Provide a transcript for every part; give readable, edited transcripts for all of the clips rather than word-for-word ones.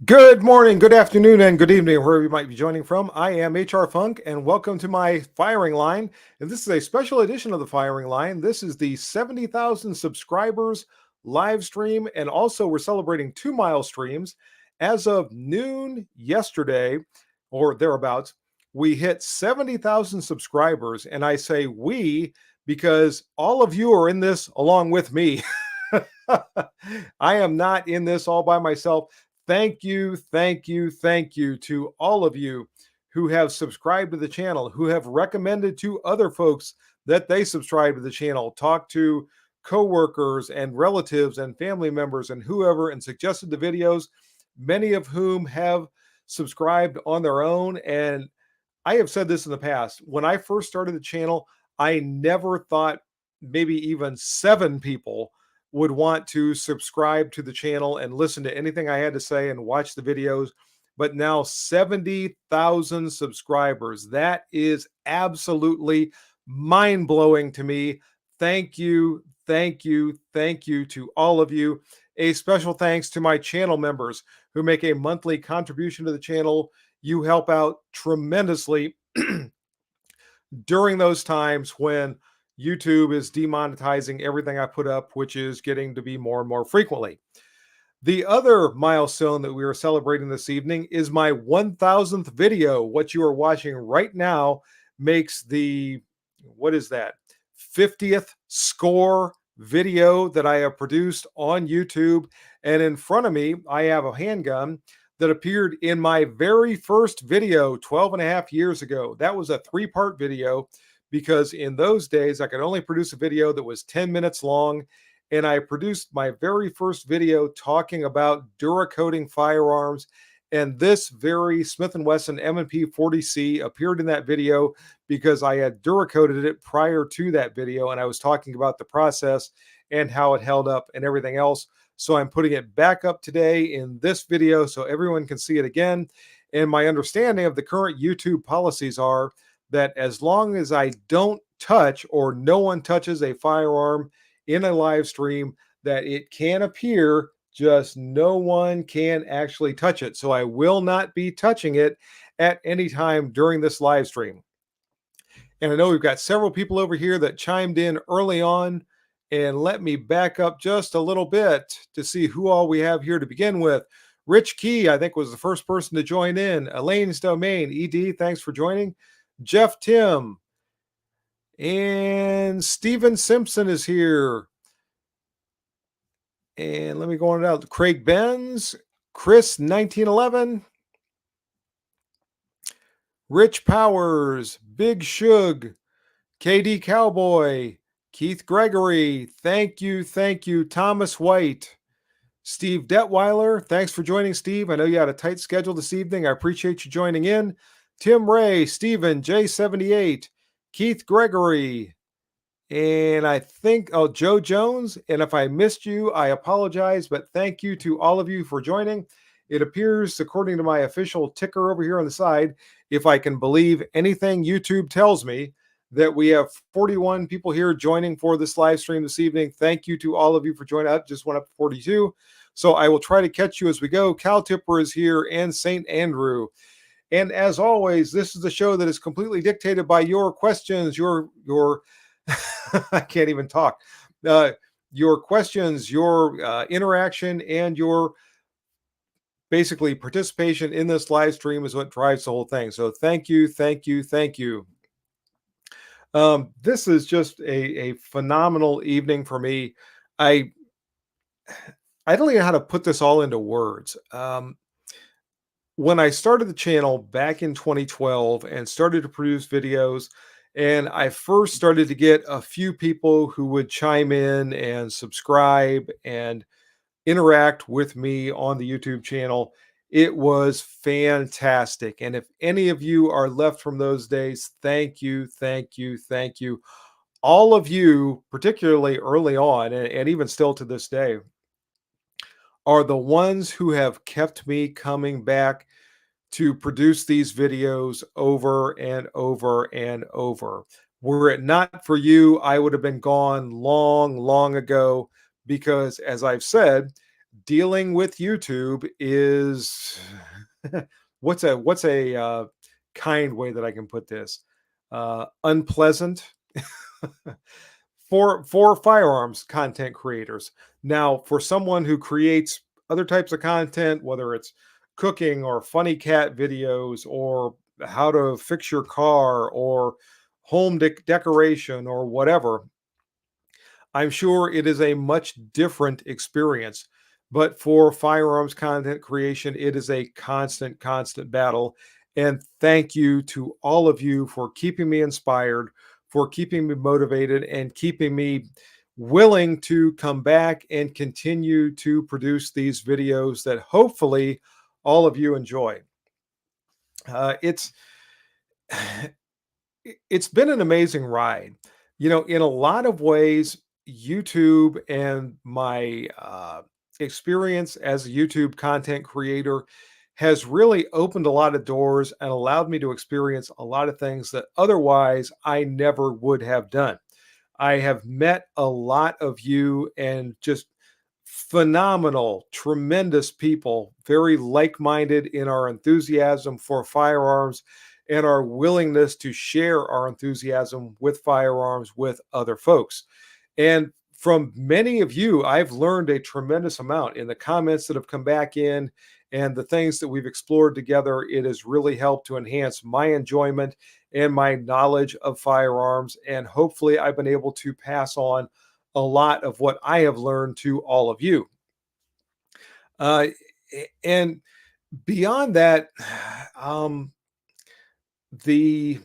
Good morning, good afternoon, and good evening, wherever you might be joining from. I am HR Funk, and welcome to my firing line. And this is a special edition of the firing line. This is the 70,000 subscribers live stream, and also we're celebrating 2 mile streams. As of noon yesterday, or thereabouts, we hit 70,000 subscribers. And I say we because all of you are in this along with me. I am not in this all by myself. Thank you, thank you, thank you to all of you who have subscribed to the channel, who have recommended to other folks that they subscribe to the channel, talk to coworkers and relatives and family members and whoever and suggested the videos, many of whom have subscribed on their own. And I have said this in the past. When I first started the channel, I never thought maybe even 7 people would want to subscribe to the channel and listen to anything I had to say and watch the videos. But now 70,000 subscribers. That is absolutely mind blowing to me. Thank you, thank you, thank you to all of you. A special thanks to my channel members who make a monthly contribution to the channel. You help out tremendously during those times when YouTube is demonetizing everything I put up, which is getting to be more and more frequently. The other milestone that we are celebrating this evening is my 1000th video. What you are watching right now makes the, what is that, 50th score video that I have produced on YouTube. And in front of me, I have a handgun that appeared in my very first video 12 and a half years ago. That was a 3-part video because in those days I could only produce a video that was 10 minutes long. And I produced my very first video talking about Duracoating firearms. And this very Smith & Wesson M&P 40C appeared in that video because I had Duracoated it prior to that video. And I was talking about the process and how it held up and everything else. So I'm putting it back up today in this video so everyone can see it again. And my understanding of the current YouTube policies are that as long as I don't touch or no one touches a firearm in a live stream, that it can appear, just no one can actually touch it. So I will not be touching it at any time during this live stream. And I know we've got several people over here that chimed in early on. And let me back up just a little bit to see who all we have here to begin with. Rich Key, I think, was the first person to join in. Elaine's Domain, ED, thanks for joining. Jeff Tim. And Steven Simpson is here. And let me go on out. Craig Benz, Chris 1911, Rich Powers, Big Shug, KD Cowboy, Keith Gregory, thank you, Thomas White, Steve Detweiler, thanks for joining, Steve. I know you had a tight schedule this evening. I appreciate you joining in. Tim Ray, Steven, J78, Keith Gregory, and I think, oh, Joe Jones. And if I missed you, I apologize, but thank you to all of you for joining. It appears, according to my official ticker over here on the side, if I can believe anything YouTube tells me, that we have 41 people here joining for this live stream this evening. Thank you to all of you for joining. Up just went up to 42. So I will try to catch you as we go. Cal Tipper is here and St. Andrew. And as always, this is the show that is completely dictated by your questions, your I can't even talk. Your questions, your interaction, and your basically participation in this live stream is what drives the whole thing. So thank you, thank you, thank you. This is just a phenomenal evening for me. I don't know how to put this all into words. When I started the channel back in 2012 and started to produce videos, and I first started to get a few people who would chime in and subscribe and interact with me on the YouTube channel, it was fantastic. And if any of you are left from those days, thank you, thank you, thank you. All of you, particularly early on, and even still to this day, are the ones who have kept me coming back to produce these videos over and over and over. Were it not for you, I would have been gone long, long ago, because as I've said, dealing with YouTube is what's a kind way that I can put this? Unpleasant for firearms content creators. Now, for someone who creates other types of content, whether it's cooking or funny cat videos or how to fix your car or home decoration or whatever, I'm sure it is a much different experience. But for firearms content creation, it is a constant, constant battle. And thank you to all of you for keeping me inspired, for keeping me motivated, and keeping me willing to come back and continue to produce these videos that hopefully all of you enjoy. It's it's been an amazing ride. In a lot of ways, YouTube and my experience as a YouTube content creator has really opened a lot of doors and allowed me to experience a lot of things that otherwise I never would have done. I have met a lot of you and just phenomenal, tremendous people, very like minded in our enthusiasm for firearms and our willingness to share our enthusiasm with firearms with other folks. And from many of you, I've learned a tremendous amount in the comments that have come back in and the things that we've explored together. It has really helped to enhance my enjoyment and my knowledge of firearms. And hopefully, I've been able to pass on a lot of what I have learned to all of you. Uh, and beyond that, um, the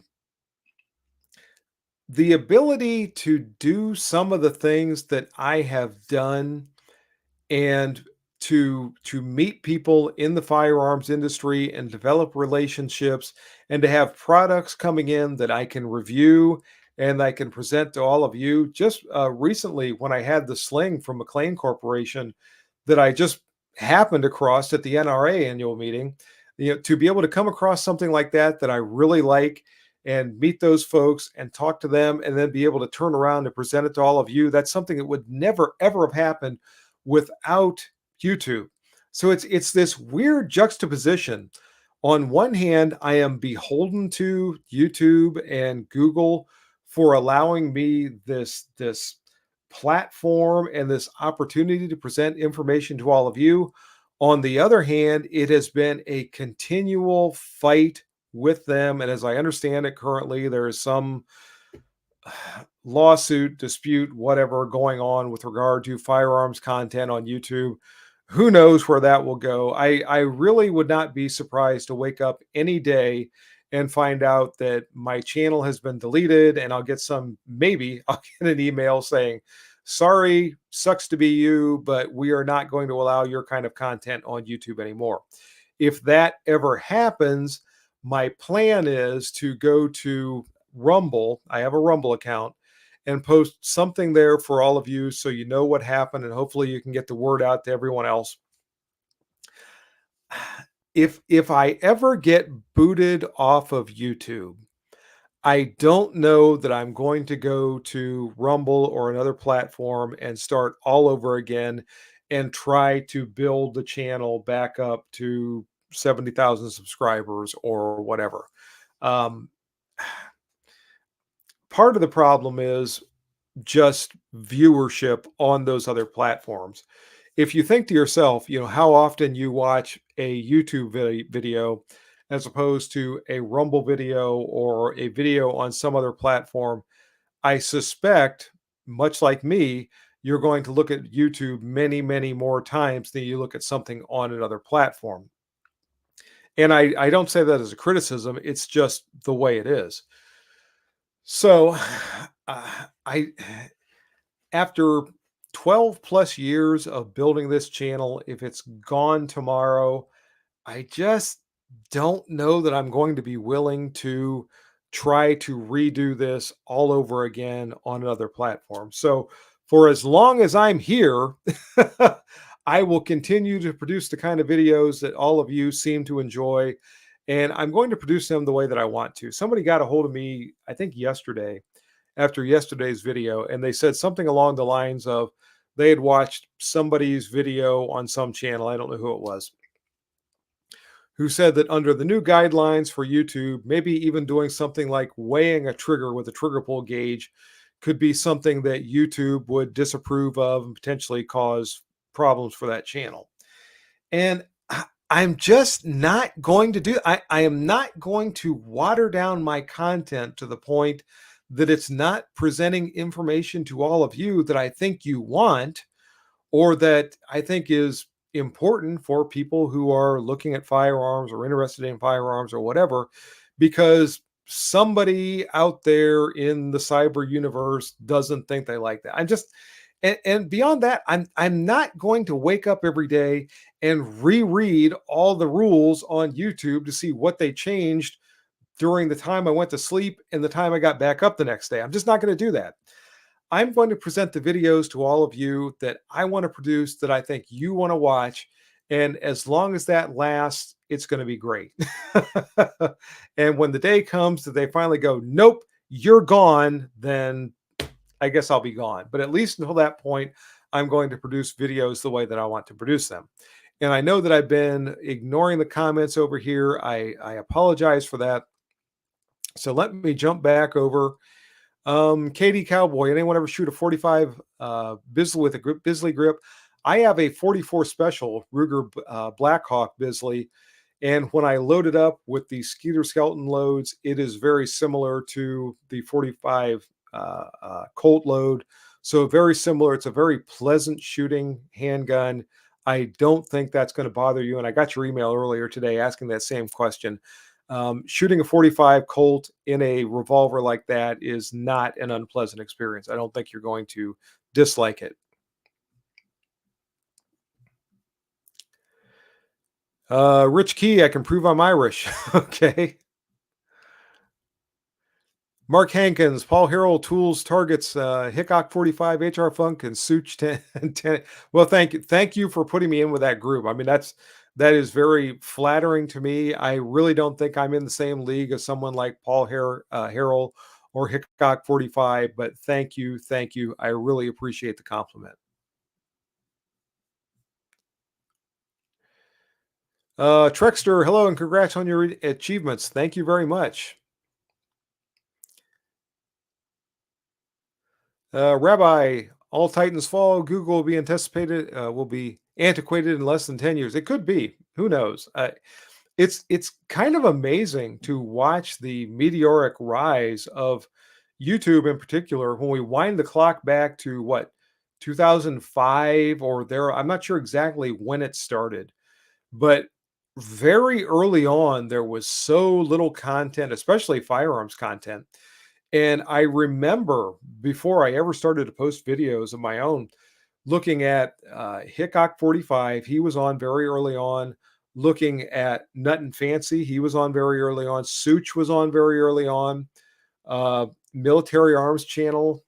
the ability to do some of the things that I have done and to meet people in the firearms industry and develop relationships and to have products coming in that I can review and I can present to all of you. Just recently, when I had the sling from McLean Corporation that I just happened across at the NRA annual meeting, to be able to come across something like that that I really like and meet those folks and talk to them and then be able to turn around and present it to all of you, that's something that would never ever have happened without YouTube. So it's this weird juxtaposition. On one hand, I am beholden to YouTube and Google for allowing me this platform and this opportunity to present information to all of you. On the other hand, it has been a continual fight with them. And as I understand it, currently there is some lawsuit, dispute, whatever going on with regard to firearms content on YouTube. Who knows where that will go? I really would not be surprised to wake up any day and find out that my channel has been deleted and I'll get maybe I'll get an email saying, sorry, sucks to be you, but we are not going to allow your kind of content on YouTube anymore. If that ever happens, my plan is to go to Rumble. I have a Rumble account and post something there for all of you so you know what happened and hopefully you can get the word out to everyone else. If I ever get booted off of YouTube, I don't know that I'm going to go to Rumble or another platform and start all over again and try to build the channel back up to 70,000 subscribers or whatever. Um, Part of the problem is just viewership on those other platforms. If you think to yourself, how often you watch a YouTube video as opposed to a Rumble video or a video on some other platform, I suspect, much like me, you're going to look at YouTube many, many more times than you look at something on another platform. And I don't say that as a criticism, it's just the way it is. So, I after 12 plus years of building this channel, if it's gone tomorrow, I just don't know that I'm going to be willing to try to redo this all over again on another platform. So, for as long as I'm here, I will continue to produce the kind of videos that all of you seem to enjoy. And I'm going to produce them the way that I want to. Somebody got a hold of me, I think yesterday, after yesterday's video, and they said something along the lines of, they had watched somebody's video on some channel, I don't know who it was, who said that under the new guidelines for YouTube, maybe even doing something like weighing a trigger with a trigger pull gauge could be something that YouTube would disapprove of and potentially cause problems for that channel. And I'm just not going to do, I am not going to water down my content to the point that it's not presenting information to all of you that I think you want, or that I think is important for people who are looking at firearms or interested in firearms or whatever, because somebody out there in the cyber universe doesn't think they like that. I'm just, and beyond that, I'm not going to wake up every day and reread all the rules on YouTube to see what they changed during the time I went to sleep and the time I got back up the next day. I'm just not going to do that. I'm going to present the videos to all of you that I want to produce, that I think you want to watch. And as long as that lasts, it's going to be great. And when the day comes that they finally go, nope, you're gone, then I guess I'll be gone. But at least until that point, I'm going to produce videos the way that I want to produce them. And I know that I've been ignoring the comments over here. I apologize for that. So let me jump back over. Katie Cowboy, anyone ever shoot a 45 Bisley with a Bisley grip? I have a 44 special Ruger Blackhawk Bisley, and when I load it up with the Skeeter Skeleton loads, it is very similar to the 45 Colt load. So very similar. It's a very pleasant shooting handgun. I don't think that's going to bother you. And I got your email earlier today asking that same question. Shooting a 45 Colt in a revolver like that is not an unpleasant experience. I don't think you're going to dislike it. Rich Key, I can prove I'm Irish. Okay. Mark Hankins, Paul Harrell, Tools, Targets, Hickok 45, HR Funk, and Such 10, 10. Well, thank you. Thank you for putting me in with that group. I mean, that is very flattering to me. I really don't think I'm in the same league as someone like Paul Harrell or Hickok 45, but thank you. Thank you. I really appreciate the compliment. Trexter, hello, and congrats on your achievements. Thank you very much. Rabbi, all Titans fall. Google will be antiquated in less than 10 years. It could be. Who knows? It's kind of amazing to watch the meteoric rise of YouTube in particular. When we wind the clock back to what, 2005 or there, I'm not sure exactly when it started, but very early on there was so little content, especially firearms content. And I remember before I ever started to post videos of my own, looking at Hickok 45, he was on very early on. Looking at Nut and Fancy, he was on very early on. Such was on very early on. Military Arms Channel.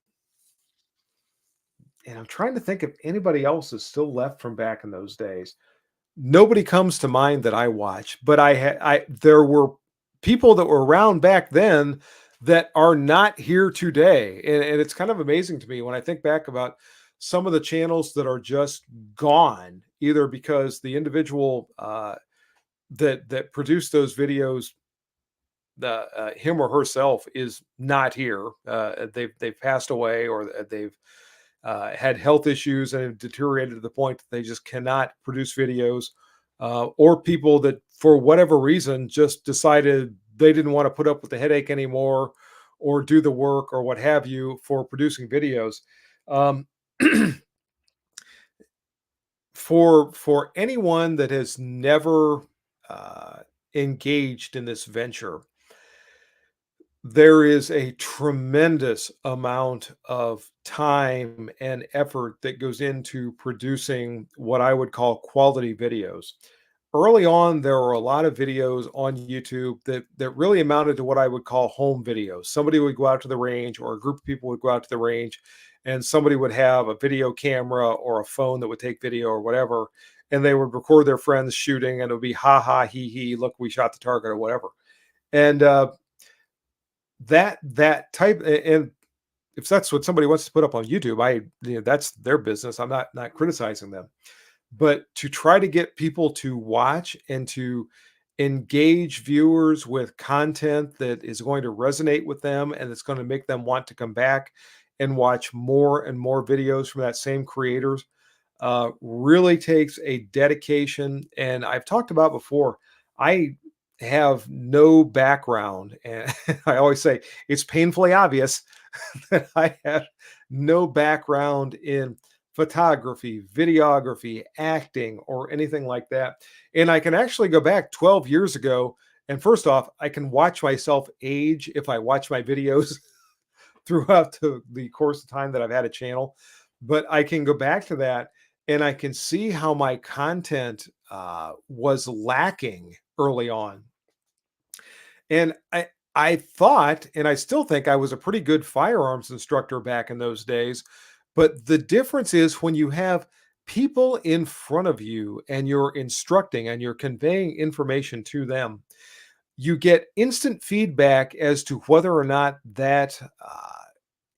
And I'm trying to think if anybody else is still left from back in those days. Nobody comes to mind that I watch, but there were people that were around back then that are not here today. And it's kind of amazing to me when I think back about some of the channels that are just gone, either because the individual that produced those videos, him or herself, is not here. They've passed away, or they've had health issues and have deteriorated to the point that they just cannot produce videos, or people that for whatever reason just decided they didn't want to put up with the headache anymore or do the work or what have you for producing videos. Um, for anyone that has never uh, engaged in this venture, there is a tremendous amount of time and effort that goes into producing what I would call quality videos. Early on, there were a lot of videos on YouTube that really amounted to what I would call home videos. Somebody would go out to the range, or a group of people would go out to the range, and somebody would have a video camera or a phone that would take video or whatever, and they would record their friends shooting, and it would be ha ha he he, look, we shot the target or whatever. And that type, and if that's what somebody wants to put up on YouTube, that's their business. I'm not criticizing them. But to try to get people to watch and to engage viewers with content that is going to resonate with them and it's going to make them want to come back and watch more and more videos from that same creators really takes a dedication. And I've talked about before, I have no background. And I always say it's painfully obvious that I have no background in photography, videography, acting, or anything like that. And I can actually go back 12 years ago. And first off, I can watch myself age if I watch my videos throughout the course of time that I've had a channel. But I can go back to that and I can see how my content was lacking early on. And I thought, and I still think I was a pretty good firearms instructor back in those days. But the difference is when you have people in front of you and you're instructing and you're conveying information to them, you get instant feedback as to whether or not that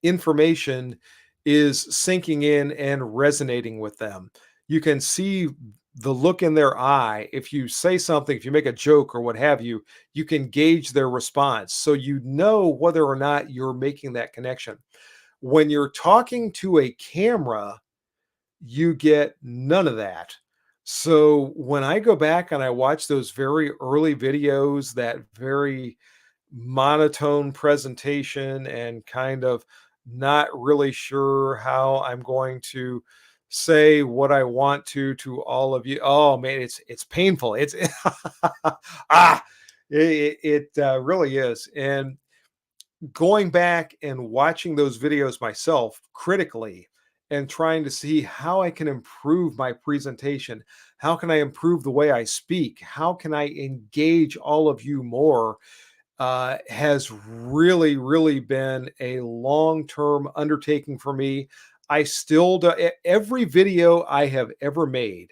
information is sinking in and resonating with them. You can see the look in their eye. If you say something, if you make a joke or what have you, you can gauge their response. So you know whether or not you're making that connection. When you're talking to a camera, you get none of that. So when I go back and I watch those very early videos, that very monotone presentation and kind of not really sure how I'm going to say what I want to all of you. Oh man, it's painful. It's ah, it really is. And going back and watching those videos myself critically and trying to see how I can improve my presentation. How can I improve the way I speak? How can I engage all of you more? Has really, really been a long term undertaking for me. I still do every video I have ever made.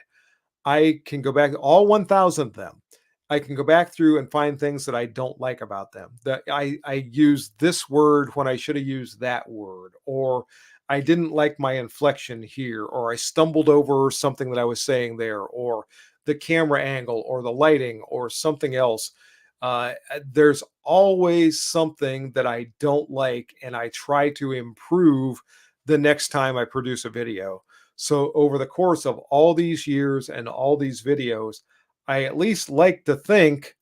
I can go back all 1,000 of them. I can go back through and find things that I don't like about them. That I use this word when I should have used that word, or I didn't like my inflection here, or I stumbled over something that I was saying there, or the camera angle, or the lighting, or something else. There's always something that I don't like, and I try to improve the next time I produce a video. So over the course of all these years and all these videos, I at least like to think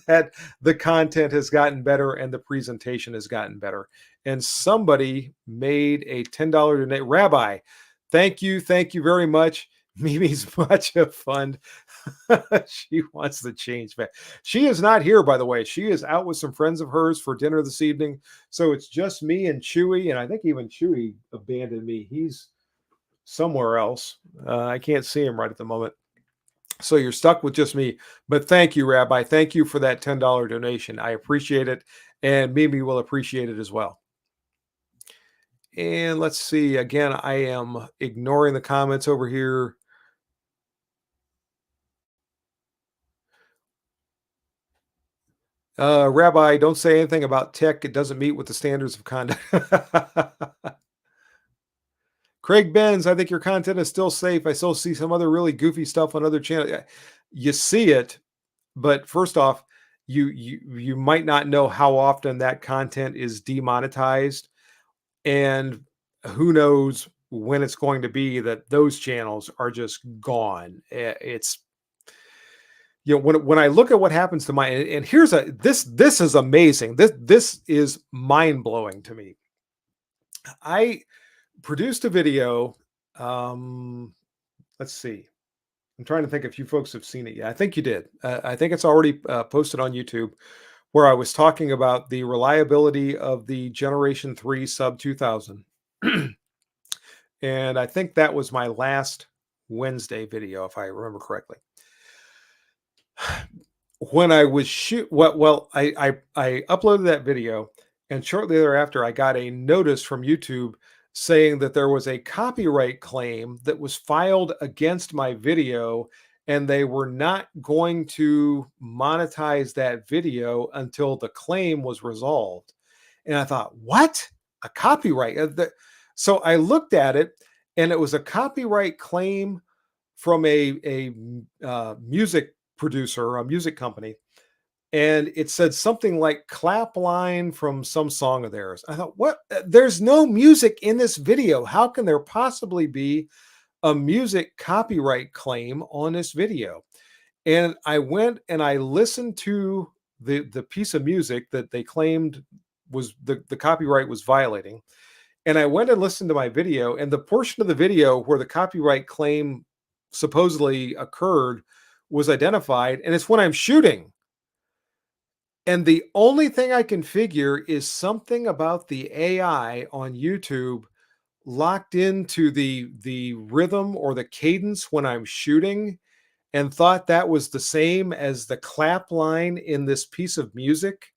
that the content has gotten better and the presentation has gotten better. And somebody made a $10 donate. Rabbi, thank you very much. Mimi's much of fun. She wants the change back. She is not here, by the way. She is out with some friends of hers for dinner this evening. So it's just me and Chewy. And I think even Chewy abandoned me. He's somewhere else. I can't see him right at the moment. So you're stuck with just me. But thank you, Rabbi. Thank you for that $10 donation. I appreciate it. And Mimi will appreciate it as well. And let's see. Again, I am ignoring the comments over here. Rabbi, don't say anything about tech. It doesn't meet with the standards of conduct. Craig Benz, I think your content is still safe. I still see some other really goofy stuff on other channels. You see it, but first off, you might not know how often that content is demonetized, and who knows when it's going to be that those channels are just gone. It's when I look at what happens to my and here's this is amazing. This is mind blowing to me. I produced a video. Let's see. I'm trying to think if you folks have seen it yet. I think you did. I think it's already posted on YouTube, where I was talking about the reliability of the Generation 3 Sub 2000. And I think that was my last Wednesday video, if I remember correctly. When I was I uploaded that video, and shortly thereafter, I got a notice from YouTube saying that there was a copyright claim that was filed against my video, and they were not going to monetize that video until the claim was resolved. And I thought, what? a copyright. So I looked at it, and it was a copyright claim from a music producer, a music company, and it said something like "clap line" from some song of theirs. I thought, what? There's no music in this video. How can there possibly be a music copyright claim on this video? And I went and I listened to the piece of music that they claimed was the copyright was violating. And I went and listened to my video, and the portion of the video where the copyright claim supposedly occurred was identified, and it's when I'm shooting. And the only thing I can figure is something about the AI on YouTube locked into the rhythm or the cadence when I'm shooting, and thought that was the same as the clap line in this piece of music,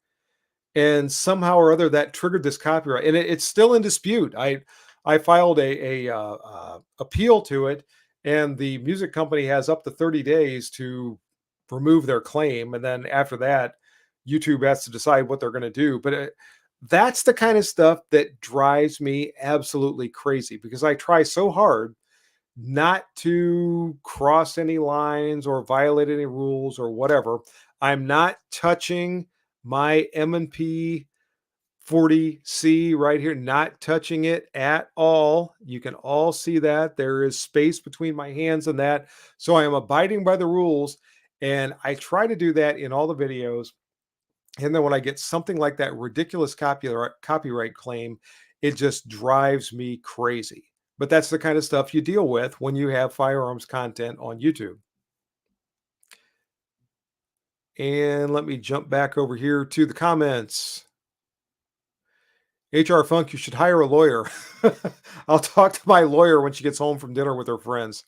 and somehow or other that triggered this copyright, and it's still in dispute. I filed a appeal to it, and the music company has up to 30 days to remove their claim, and then after that, YouTube has to decide what they're going to do. But that's the kind of stuff that drives me absolutely crazy, because I try so hard not to cross any lines or violate any rules or whatever. I'm not touching my M&P 40C right here, not touching it at all. You can all see that there is space between my hands and that. So I am abiding by the rules, and I try to do that in all the videos. And then when I get something like that ridiculous copyright claim, it just drives me crazy. But that's the kind of stuff you deal with when you have firearms content on YouTube. And let me jump back over here to the comments. HR Funk, you should hire a lawyer. I'll talk to my lawyer when she gets home from dinner with her friends.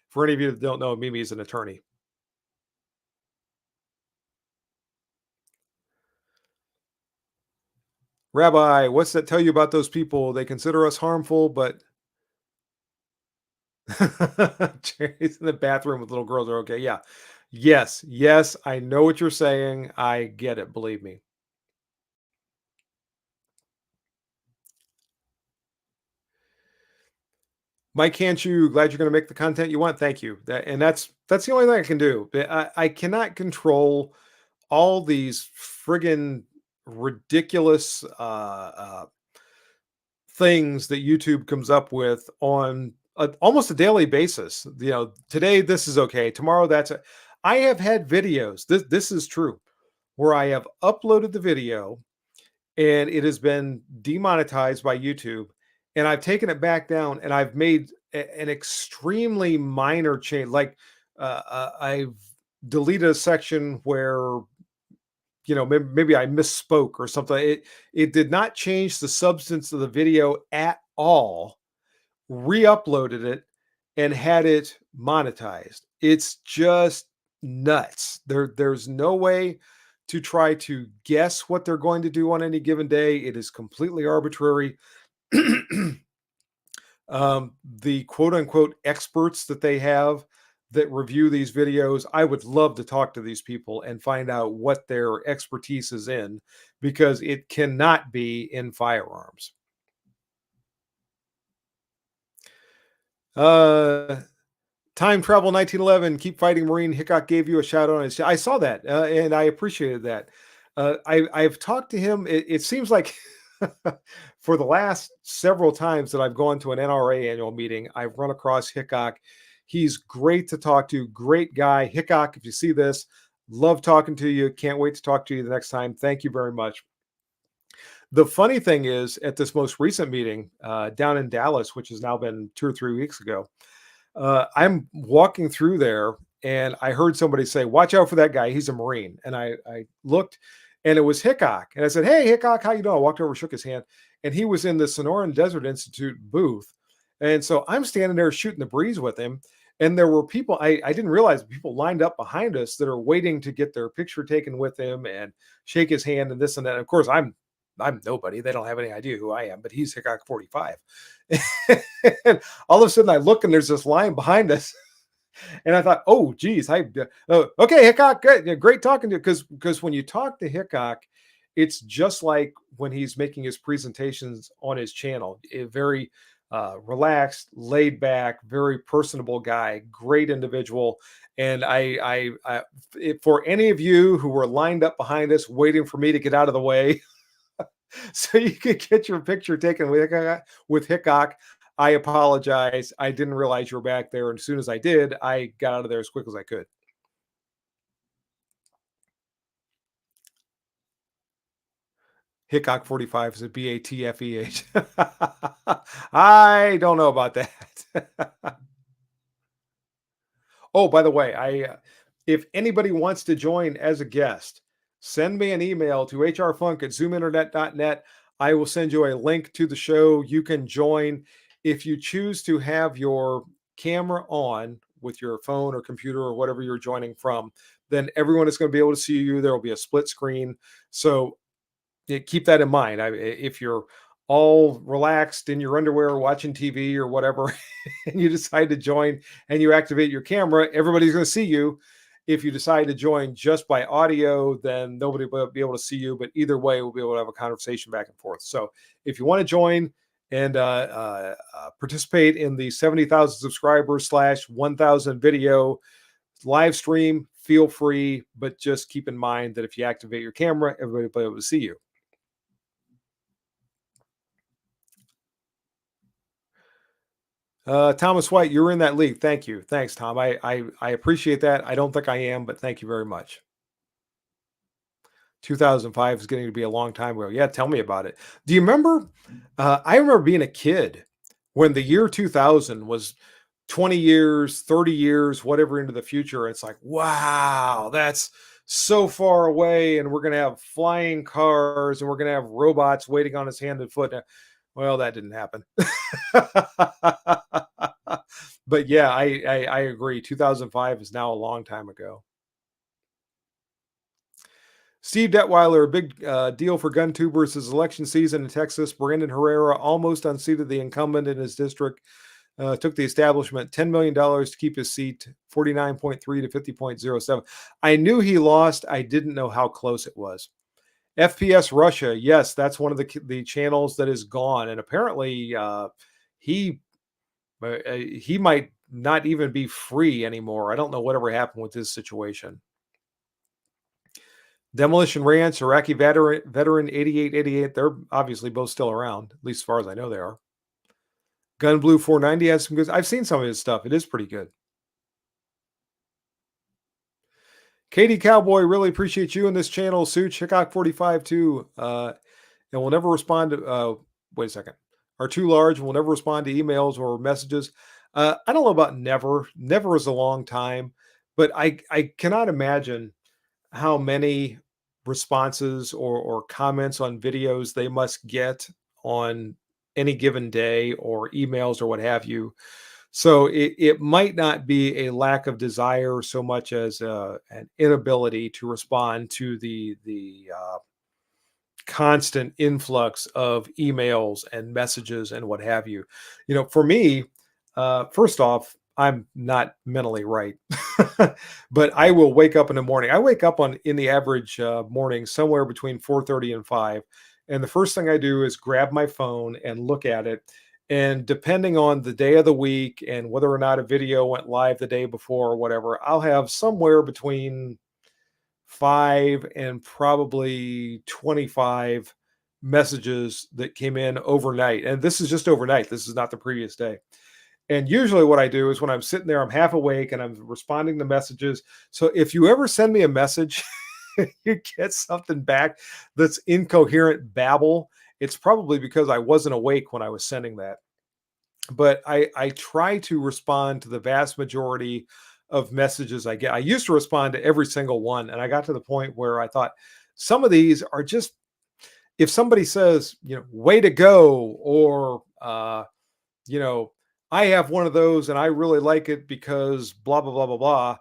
For any of you that don't know, Mimi is an attorney. Rabbi, what's that tell you about those people? They consider us harmful, but Jerry's in the bathroom with little girls are okay. Yeah. Yes. Yes. I know what you're saying. I get it. Believe me. Mike can't you? Glad you're going to make the content you want. Thank you. And that's the only thing I can do. I cannot control all these friggin' ridiculous things that YouTube comes up with on almost a daily basis. Today this is okay. Tomorrow that's. I have had videos. This is true, where I have uploaded the video and it has been demonetized by YouTube, and I've taken it back down and I've made an extremely minor change. Like I've deleted a section where maybe I misspoke or something. It did not change the substance of the video at all. Re-uploaded it and had it monetized. It's just nuts. There's no way to try to guess what they're going to do on any given day. It is completely arbitrary. The quote unquote experts that they have that review these videos, I would love to talk to these people and find out what their expertise is in, because it cannot be in firearms. Time Travel 1911, keep fighting Marine. Hickok gave you a shout out on his. I saw that, and I appreciated that. I've talked to him. It seems like for the last several times that I've gone to an NRA annual meeting, I've run across Hickok. He's great to talk to. Great guy. Hickok, if you see this, love talking to you. Can't wait to talk to you the next time. Thank you very much. The funny thing is, at this most recent meeting down in Dallas, which has now been 2 or 3 weeks ago, I'm walking through there and I heard somebody say, "Watch out for that guy. He's a Marine." And I looked, and it was Hickok. And I said, "Hey, Hickok, how you doing?" I walked over, shook his hand, and he was in the Sonoran Desert Institute booth. And so I'm standing there shooting the breeze with him. And there were people, I didn't realize people lined up behind us that are waiting to get their picture taken with him and shake his hand and this and that. And of course, I'm nobody. They don't have any idea who I am, but he's Hickok 45. And all of a sudden I look and there's this line behind us. And I thought, oh, geez, okay, Hickok, good. Yeah, great talking to you. Because when you talk to Hickok, it's just like when he's making his presentations on his channel. A very relaxed, laid back, very personable guy, great individual. And for any of you who were lined up behind us waiting for me to get out of the way, so you could get your picture taken with Hickok. I apologize. I didn't realize you were back there. And as soon as I did, I got out of there as quick as I could. Hickok 45 is a BATFEH. I don't know about that. Oh, by the way, if anybody wants to join as a guest, send me an email to hrfunk@zoominternet.net. I will send you a link to the show. You can join. If you choose to have your camera on with your phone or computer or whatever you're joining from, then everyone is going to be able to see you. There will be a split screen. So yeah, keep that in mind. If you're all relaxed in your underwear watching TV or whatever, and you decide to join and you activate your camera, everybody's going to see you. If you decide to join just by audio, then nobody will be able to see you. But either way, we'll be able to have a conversation back and forth. So if you want to join and participate in the 70,000 subscribers / 1,000 video live stream, feel free. But just keep in mind that if you activate your camera, everybody will be able to see you. Thomas White, you're in that league. Thank you. Thanks, Tom. I appreciate that. I don't think I am, but thank you very much. 2005 is getting to be a long time ago. Yeah, tell me about it. Do you remember? I remember being a kid when the year 2000 was 20 years, 30 years, whatever into the future. It's like, wow, that's so far away. And we're going to have flying cars and we're going to have robots waiting on us hand and foot. Well, that didn't happen. But yeah, I agree. 2005 is now a long time ago. Steve Detweiler, a big deal for gun tubers is election season in Texas. Brandon Herrera almost unseated the incumbent in his district. Took the establishment $10 million to keep his seat, 49.3 to 50.07. I knew he lost. I didn't know how close it was. FPS Russia, yes, that's one of the channels that is gone, and apparently he might not even be free anymore. I don't know whatever happened with his situation. Demolition Ranch, Iraqi veteran 8888. They're obviously both still around, at least as far as I know they are. Gun Blue 490 has some good. I've seen some of his stuff. It is pretty good. Katie Cowboy, really appreciate you in this channel. Sue Chicago 45 too. And we'll never respond to. Wait a second. Are too large. We'll never respond to emails or messages. I don't know about never. Never is a long time, but I cannot imagine how many responses or comments on videos they must get on any given day or emails or what have you. So it might not be a lack of desire so much as an inability to respond to the constant influx of emails and messages and what have you. You know, for me, first off, I'm not mentally right, but I will wake up in the morning. I wake up in the average morning somewhere between 4:30 and 5, and the first thing I do is grab my phone and look at it. And depending on the day of the week and whether or not a video went live the day before or whatever, I'll have somewhere between 5 and probably 25 messages that came in overnight. And this is just overnight. This is not the previous day. And usually what I do is when I'm sitting there, I'm half awake and I'm responding to messages. So if you ever send me a message, you get something back that's incoherent babble, it's probably because I wasn't awake when I was sending that. But I try to respond to the vast majority of messages I get. I used to respond to every single one, and I got to the point where I thought some of these are just, if somebody says, you know, way to go, or you know, I have one of those and I really like it because blah blah blah blah blah.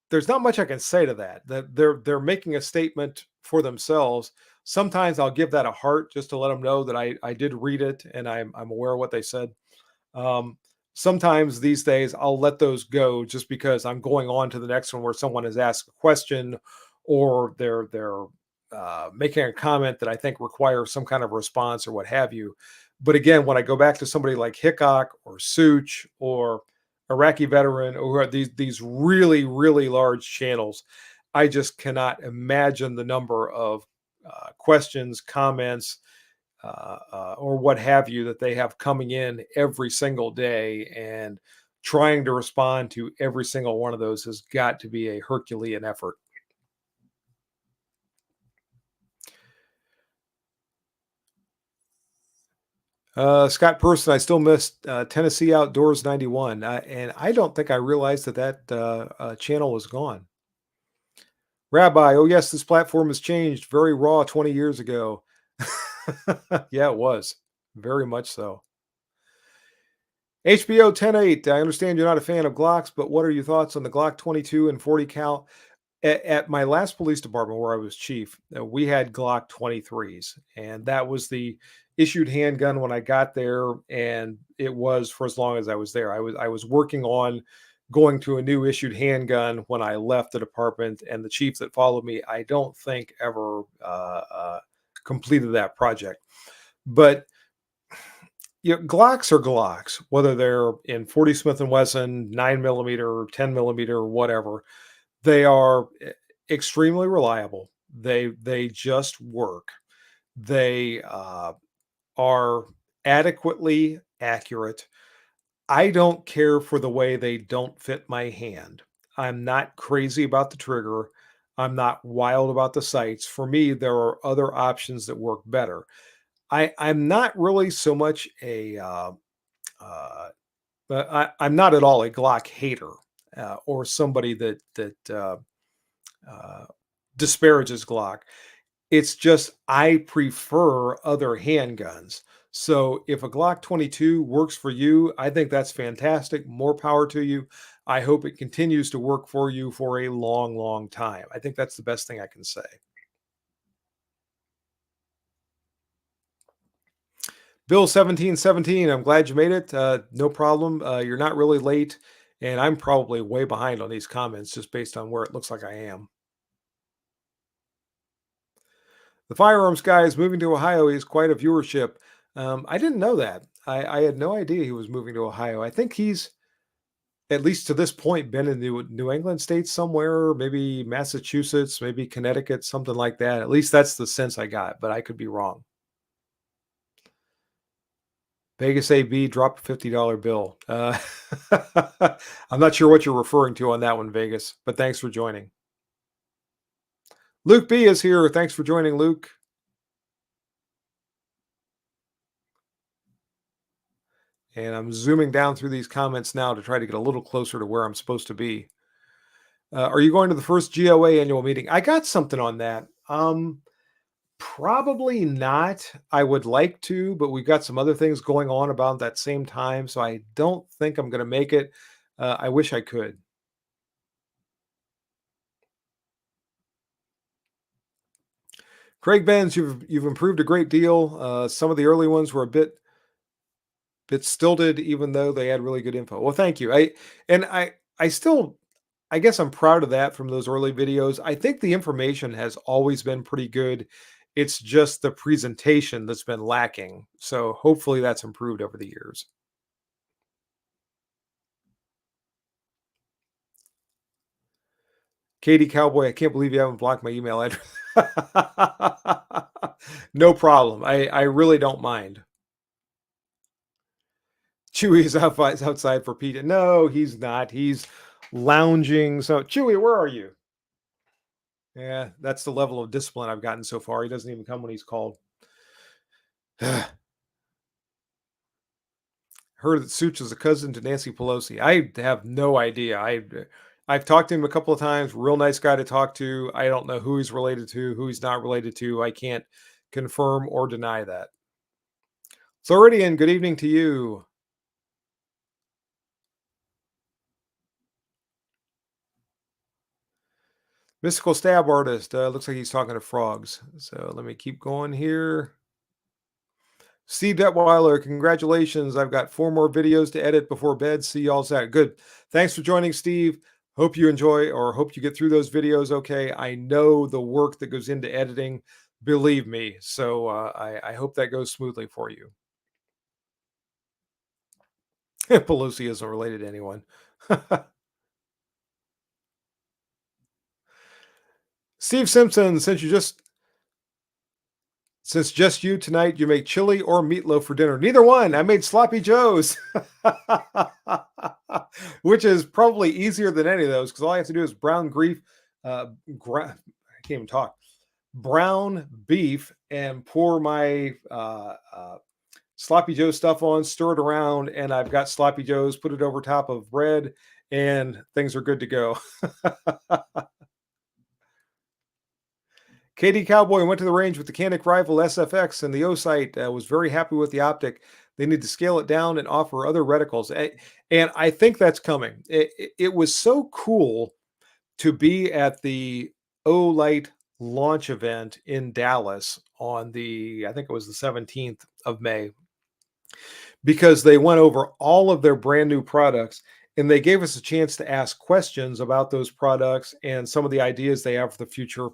There's not much I can say to that. That they're making a statement for themselves. Sometimes I'll give that a heart just to let them know that I did read it and I'm aware of what they said. Um, Sometimes these days I'll let those go just because I'm going on to the next one where someone has asked a question or they're making a comment that I think requires some kind of response or what have you. But again, when I go back to somebody like Hickok or Such or Iraqi veteran or these really really large channels, I just cannot imagine the number of questions, comments, or what have you that they have coming in every single day, and trying to respond to every single one of those has got to be a Herculean effort. Scott Person, I still missed Tennessee Outdoors 91, and I don't think I realized that channel was gone. Rabbi, oh yes, this platform has changed. Very raw 20 years ago. Yeah, it was. Very much so. HBO 10-8. I understand you're not a fan of Glocks, but what are your thoughts on the Glock 22 and 40 cal? At my last police department where I was chief, we had Glock 23s, and that was the issued handgun when I got there, and it was for as long as I was there. I was working on going to a new issued handgun when I left the department, and the chief that followed me, I don't think ever completed that project. But Glocks are Glocks, whether they're in 40 Smith and Wesson, 9 millimeter, 10 millimeter, whatever. They are extremely reliable. They just work. They are adequately accurate. I don't care for the way they don't fit my hand. I'm not crazy about the trigger. I'm not wild about the sights. For me, there are other options that work better. I'm not really so much a I'm not at all a Glock hater, or somebody that uh, disparages Glock. It's just I prefer other handguns. So if a Glock 22 works for you, I think that's fantastic. More power to you. I hope it continues to work for you for a long, long time. I think that's the best thing I can say. Bill 1717, I'm glad you made it. No problem. You're not really late, and I'm probably way behind on these comments just based on where it looks like I am. The Firearms guy is moving to Ohio. He has quite a viewership. I didn't know that. I had no idea he was moving to Ohio. I think he's, at least to this point, been in the New England states somewhere, maybe Massachusetts, maybe Connecticut, something like that. At least that's the sense I got, but I could be wrong. Vegas AB dropped a $50 bill. I'm not sure what you're referring to on that one, Vegas, but thanks for joining. Luke B is here. Thanks for joining, Luke. And I'm zooming down through these comments now to try to get a little closer to where I'm supposed to be. Are you going to the first GOA annual meeting? I got something on that. Probably not. I would like to, but we've got some other things going on about that same time, so I don't think I'm going to make it. I wish I could. Craig Benz, you've improved a great deal. Some of the early ones were a bit stilted, even though they had really good info. Well, thank you. I still, I guess I'm proud of that from those early videos. I think the information has always been pretty good. It's just the presentation that's been lacking. So hopefully that's improved over the years. Katie Cowboy, I can't believe you haven't blocked my email address. No problem. I really don't mind. Chewy is outside for Pete. No, he's not. He's lounging. So, Chewy, where are you? Yeah, that's the level of discipline I've gotten so far. He doesn't even come when he's called. Heard that Such is a cousin to Nancy Pelosi. I have no idea. I've talked to him a couple of times. Real nice guy to talk to. I don't know who he's related to, who he's not related to. I can't confirm or deny that. Floridian, good evening to you. Mystical Stab Artist. Looks like he's talking to frogs. So let me keep going here. Steve Detweiler, congratulations. I've got 4 more videos to edit before bed. See y'all Saturday. Good. Thanks for joining, Steve. Hope you enjoy or hope you get through those videos okay. I know the work that goes into editing, believe me. So I hope that goes smoothly for you. Pelosi isn't related to anyone. Steve Simpson, since just you tonight, you make chili or meatloaf for dinner. Neither one. I made sloppy joes, which is probably easier than any of those because all I have to do is brown grief. I can't even talk. Brown beef and pour my sloppy joe stuff on, stir it around, and I've got sloppy joes. Put it over top of bread, and things are good to go. KD Cowboy went to the range with the Canik Rival SFX and the O sight. Was very happy with the optic. They need to scale it down and offer other reticles. And I think that's coming. It was so cool to be at the O Light launch event in Dallas on I think it was the 17th of May, because they went over all of their brand new products and they gave us a chance to ask questions about those products and some of the ideas they have for the future.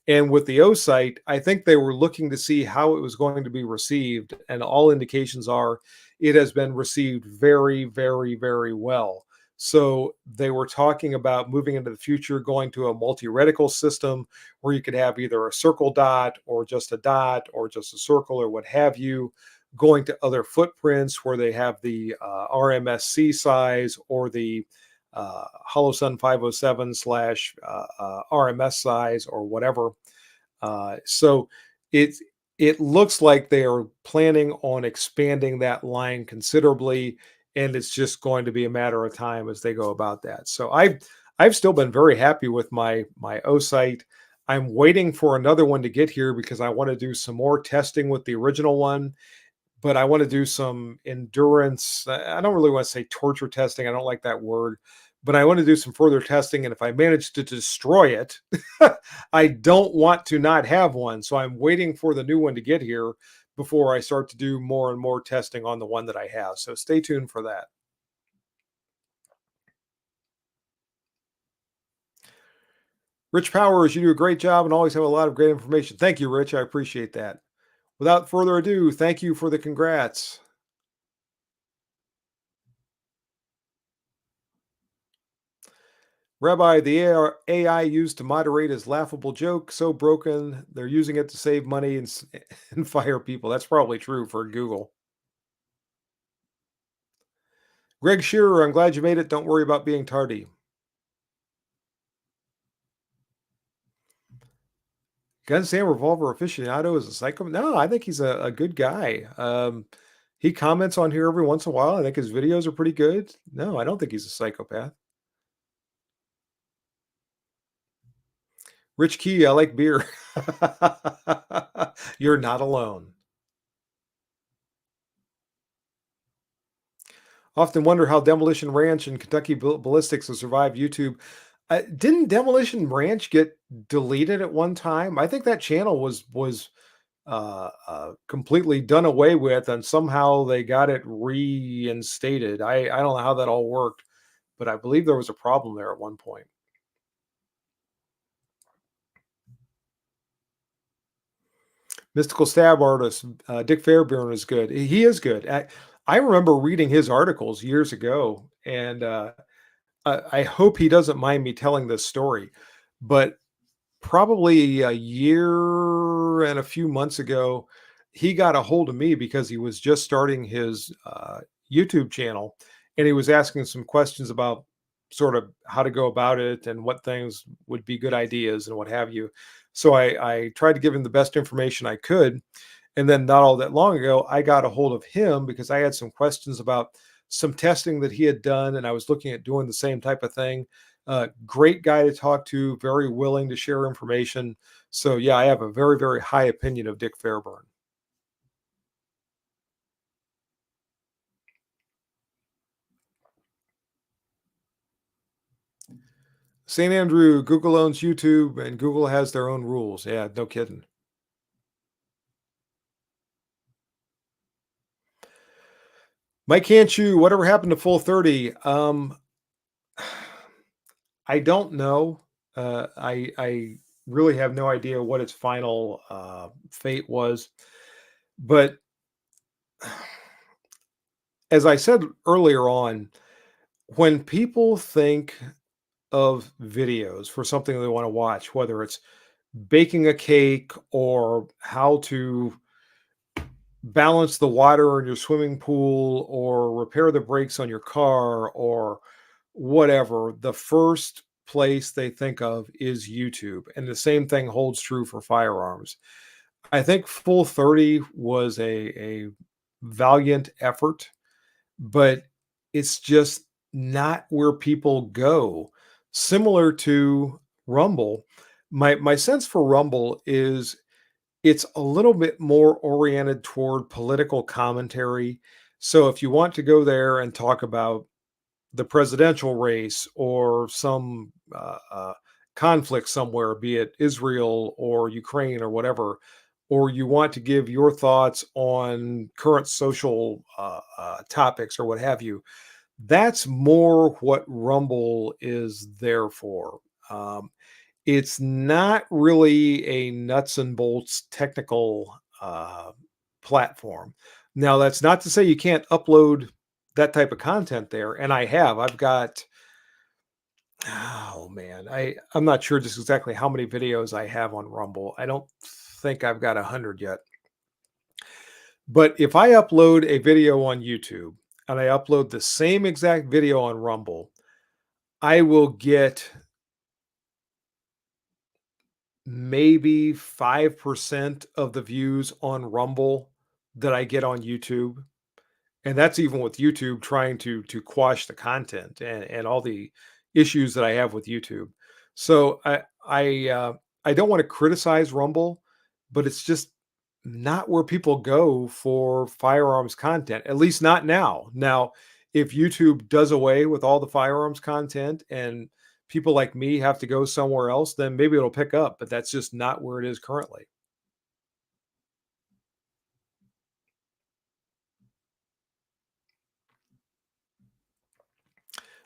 And with the O site, I think they were looking to see how it was going to be received. And all indications are it has been received very, very, very well. So they were talking about moving into the future, going to a multi reticle system where you could have either a circle dot or just a dot or just a circle or what have you, going to other footprints where they have the RMSC size or the HoloSun 507 slash RMS size or whatever. So it it looks like they are planning on expanding that line considerably, and it's just going to be a matter of time as they go about that. So I've still been very happy with my O site. I'm waiting for another one to get here because I want to do some more testing with the original one, but I want to do some endurance. I don't really want to say torture testing. I don't like that word, but I want to do some further testing. And if I manage to destroy it, I don't want to not have one. So I'm waiting for the new one to get here before I start to do more and more testing on the one that I have. So stay tuned for that. Rich Powers, you do a great job and always have a lot of great information. Thank you, Rich. I appreciate that. Without further ado, thank you for the congrats. Rabbi, the AI used to moderate is laughable joke, so broken, they're using it to save money and, and fire people. That's probably true for Google. Greg Shearer, I'm glad you made it. Don't worry about being tardy. Gunsam Revolver aficionado is a psycho. No, I think he's a good guy. He comments on here every once in a while. I think his videos are pretty good. No, I don't think he's a psychopath. Rich Key, I like beer. You're not alone. Often wonder how Demolition Ranch and Kentucky Ballistics have survived YouTube. Didn't Demolition Ranch get deleted at one time? I think that channel was completely done away with, and somehow they got it reinstated. I don't know how that all worked, but I believe there was a problem there at one point. Mystical Stab Artist Dick Fairbairn is good. He is good. I remember reading his articles years ago, and I hope he doesn't mind me telling this story, but probably a year and a few months ago, he got a hold of me because he was just starting his YouTube channel, and he was asking some questions about sort of how to go about it and what things would be good ideas and what have you. So I tried to give him the best information I could. And then not all that long ago, I got a hold of him because I had some questions about some testing that he had done, and I was looking at doing the same type of thing. Great guy to talk to, very willing to share information. So yeah, I have a very, very high opinion of Dick Fairburn. St. Andrew, Google owns YouTube and Google has their own rules. Yeah, no kidding. Mike Cantu, whatever happened to Full 30? I don't know. I really have no idea what its final fate was, but as I said earlier on, when people think of videos for something they want to watch, whether it's baking a cake or how to balance the water in your swimming pool or repair the brakes on your car or whatever, the first place they think of is YouTube. And the same thing holds true for firearms. I think Full 30 was a valiant effort, but it's just not where people go. Similar to Rumble, my sense for Rumble is it's a little bit more oriented toward political commentary. So if you want to go there and talk about the presidential race or some conflict somewhere, be it Israel or Ukraine or whatever, or you want to give your thoughts on current social topics or what have you, that's more what Rumble is there for. Um, it's not really a nuts and bolts technical platform. Now, that's not to say you can't upload that type of content there, and I have. I've got oh man, I'm not sure just exactly how many videos I have on Rumble. I don't think I've got 100 yet. But if I upload a video on YouTube and I upload the same exact video on Rumble, I will get maybe 5% of the views on Rumble that I get on YouTube. And that's even with YouTube trying to quash the content and all the issues that I have with YouTube. So I don't want to criticize Rumble, but it's just not where people go for firearms content, at least not now. Now, if YouTube does away with all the firearms content and people like me have to go somewhere else, then maybe it'll pick up, but that's just not where it is currently.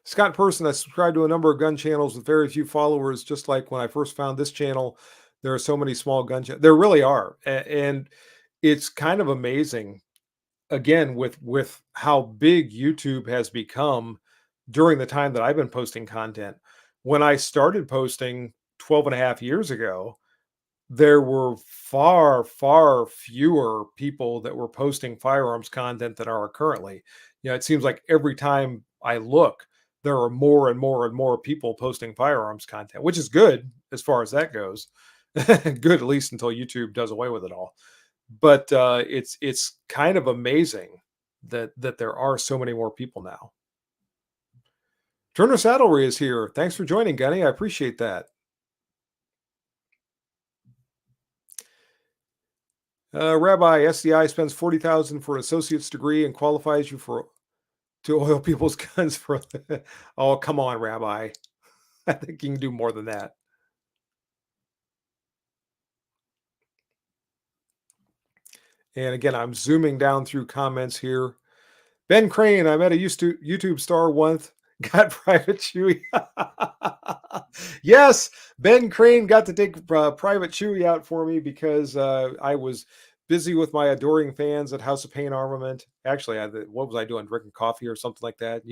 Scott Person, I subscribe to a number of gun channels with very few followers. Just like when I first found this channel, there are so many small gun channels. There really are, and it's kind of amazing. Again, with how big YouTube has become during the time that I've been posting content. When I started posting 12 and a half years ago, there were far, far fewer people that were posting firearms content than are currently. It seems like every time I look, there are more and more and more people posting firearms content, which is good as far as that goes. Good, at least until YouTube does away with it all. But it's kind of amazing that there are so many more people now. Turner Saddlery is here. Thanks for joining, Gunny. I appreciate that. Rabbi, SCI spends 40,000 for an associate's degree and qualifies you for to oil people's guns for. Oh, come on, Rabbi. I think you can do more than that. And again, I'm zooming down through comments here. Ben Crane, I met a YouTube star once. Got Private Chewy. Yes, Ben Crane got to take Private Chewy out for me because I was busy with my adoring fans at House of Pain Armament. Actually, what was I doing? Drinking coffee or something like that.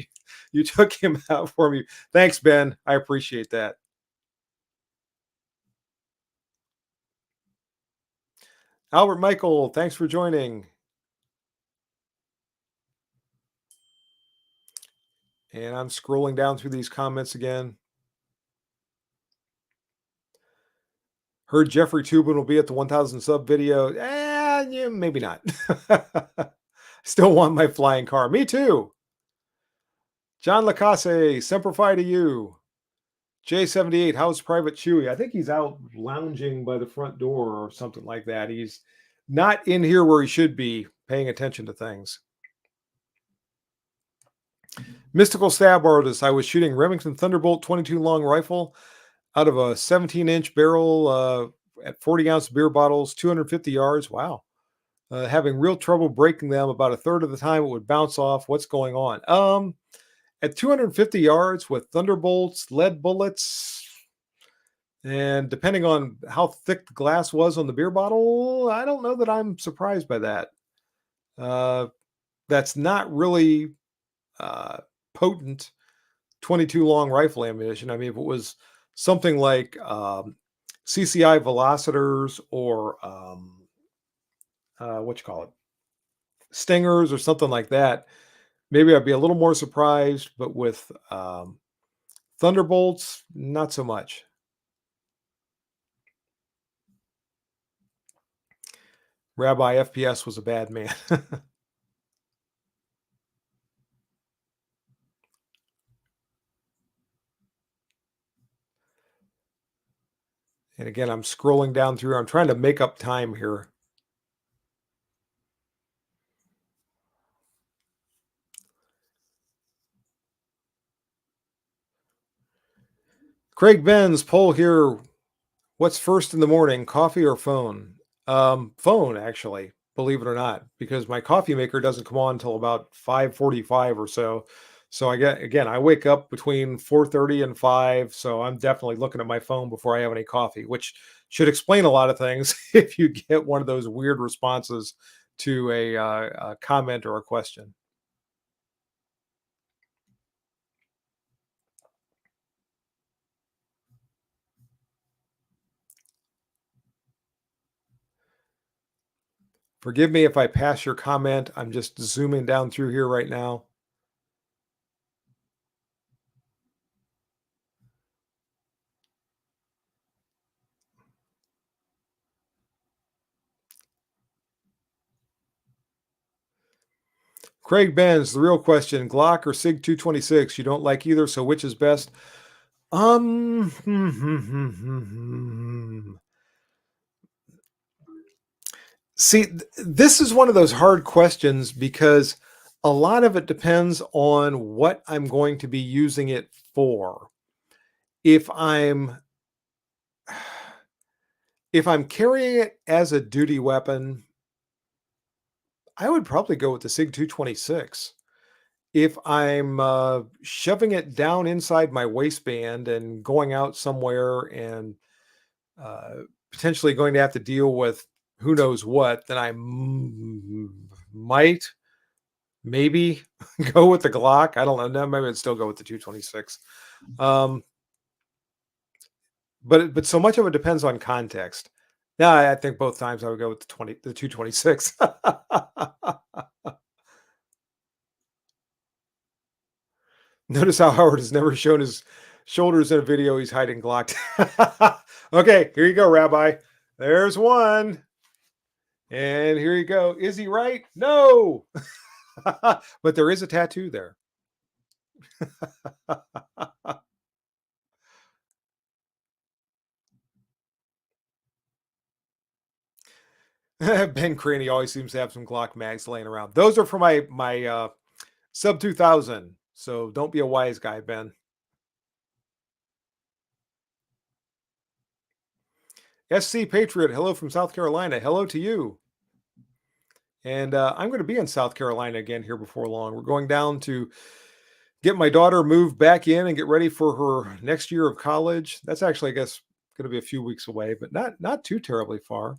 You took him out for me. Thanks, Ben. I appreciate that. Albert Michael, thanks for joining. And I'm scrolling down through these comments again. Heard Jeffrey Tubin will be at the 1,000 sub video. Yeah, maybe not. Still want my flying car. Me too. John Lacasse, Semper Fi to you. J78, how's Private Chewy? I think he's out lounging by the front door or something like that. He's not in here where he should be paying attention to things. Mystical Stab Artist, I was shooting Remington Thunderbolt 22 long rifle out of a 17-inch barrel at 40-ounce beer bottles, 250 yards. Wow. Having real trouble breaking them. About a third of the time it would bounce off. What's going on? At 250 yards with thunderbolts, lead bullets, and depending on how thick the glass was on the beer bottle, I don't know that I'm surprised by that. Uh, that's not really uh, potent 22 long rifle ammunition. I mean, if it was something like CCI velocitors or what you call it, stingers or something like that, maybe I'd be a little more surprised. But with thunderbolts, not so much. Rabbi FPS was a bad man. And again, I'm scrolling down through. I'm trying to make up time here. Craig Benz poll here. What's first in the morning, coffee or phone? Phone, actually, believe it or not, because my coffee maker doesn't come on until about 5:45 or so. So I get again, I wake up between 4:30 and 5, so I'm definitely looking at my phone before I have any coffee, which should explain a lot of things if you get one of those weird responses to a comment or a question. Forgive me if I pass your comment. I'm just zooming down through here right now. Craig Benz, the real question, Glock or SIG 226? You don't like either, so which is best? Um, See, this is one of those hard questions because a lot of it depends on what I'm going to be using it for. If I'm if I'm carrying it as a duty weapon, I would probably go with the SIG 226. If I'm shoving it down inside my waistband and going out somewhere and uh, potentially going to have to deal with who knows what, then I might maybe go with the Glock. I don't know. No, maybe I'd still go with the 226. Um, but so much of it depends on context. Yeah, I think both times I would go with the 226. Notice how Howard has never shown his shoulders in a video. He's hiding Glock. Okay, here you go, Rabbi. There's one. And here you go. Is he right? No. But there is a tattoo there. Ben Craney always seems to have some Glock mags laying around. Those are for my sub 2000. So don't be a wise guy, Ben. SC Patriot, hello from South Carolina. Hello to you. And I'm going to be in South Carolina again here before long. We're going down to get my daughter moved back in and get ready for her next year of college. That's actually, I guess, going to be a few weeks away, but not too terribly far.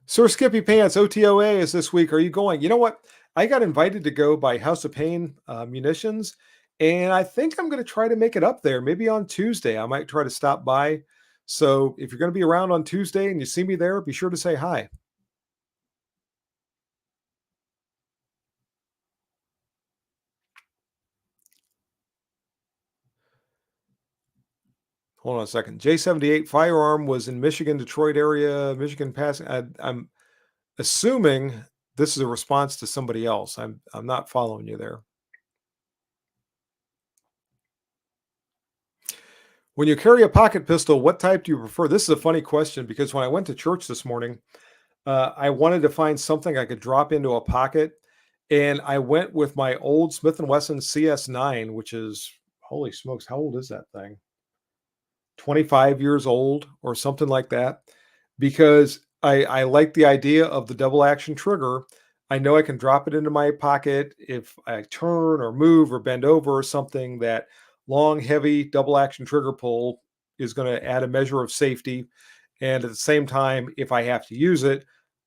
Sir Skippy Pants, OTOA is this week. Are you going? You know what? I got invited to go by House of Pain Munitions, and I think I'm going to try to make it up there. Maybe on Tuesday, I might try to stop by. So if you're going to be around on Tuesday and you see me there, be sure to say hi. Hold on a second. J78 Firearm was in Michigan, Detroit area, Michigan passing. I'm assuming this is a response to somebody else. I'm not following you there. When you carry a pocket pistol, what type do you prefer? This is a funny question because when I went to church this morning, I wanted to find something I could drop into a pocket, and I went with my old Smith& Wesson CS9, which is, holy smokes, how old is that thing? 25 years old or something like that, because I like the idea of the double action trigger. I know I can drop it into my pocket if I turn or move or bend over or something. That long, heavy double action trigger pull is going to add a measure of safety. And at the same time, if I have to use it,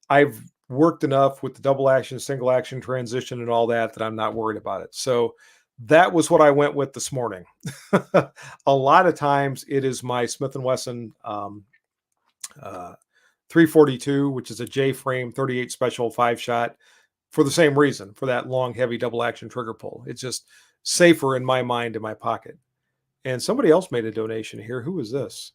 I've worked enough with the double action, single action transition and all that that I'm not worried about it. So that was what I went with this morning. A lot of times it is my Smith and Wesson uh, 342, which is a J frame 38 special 5 shot for the same reason, for that long, heavy double action trigger pull. It's just safer in my mind in my pocket. And somebody else made a donation here. Who is this?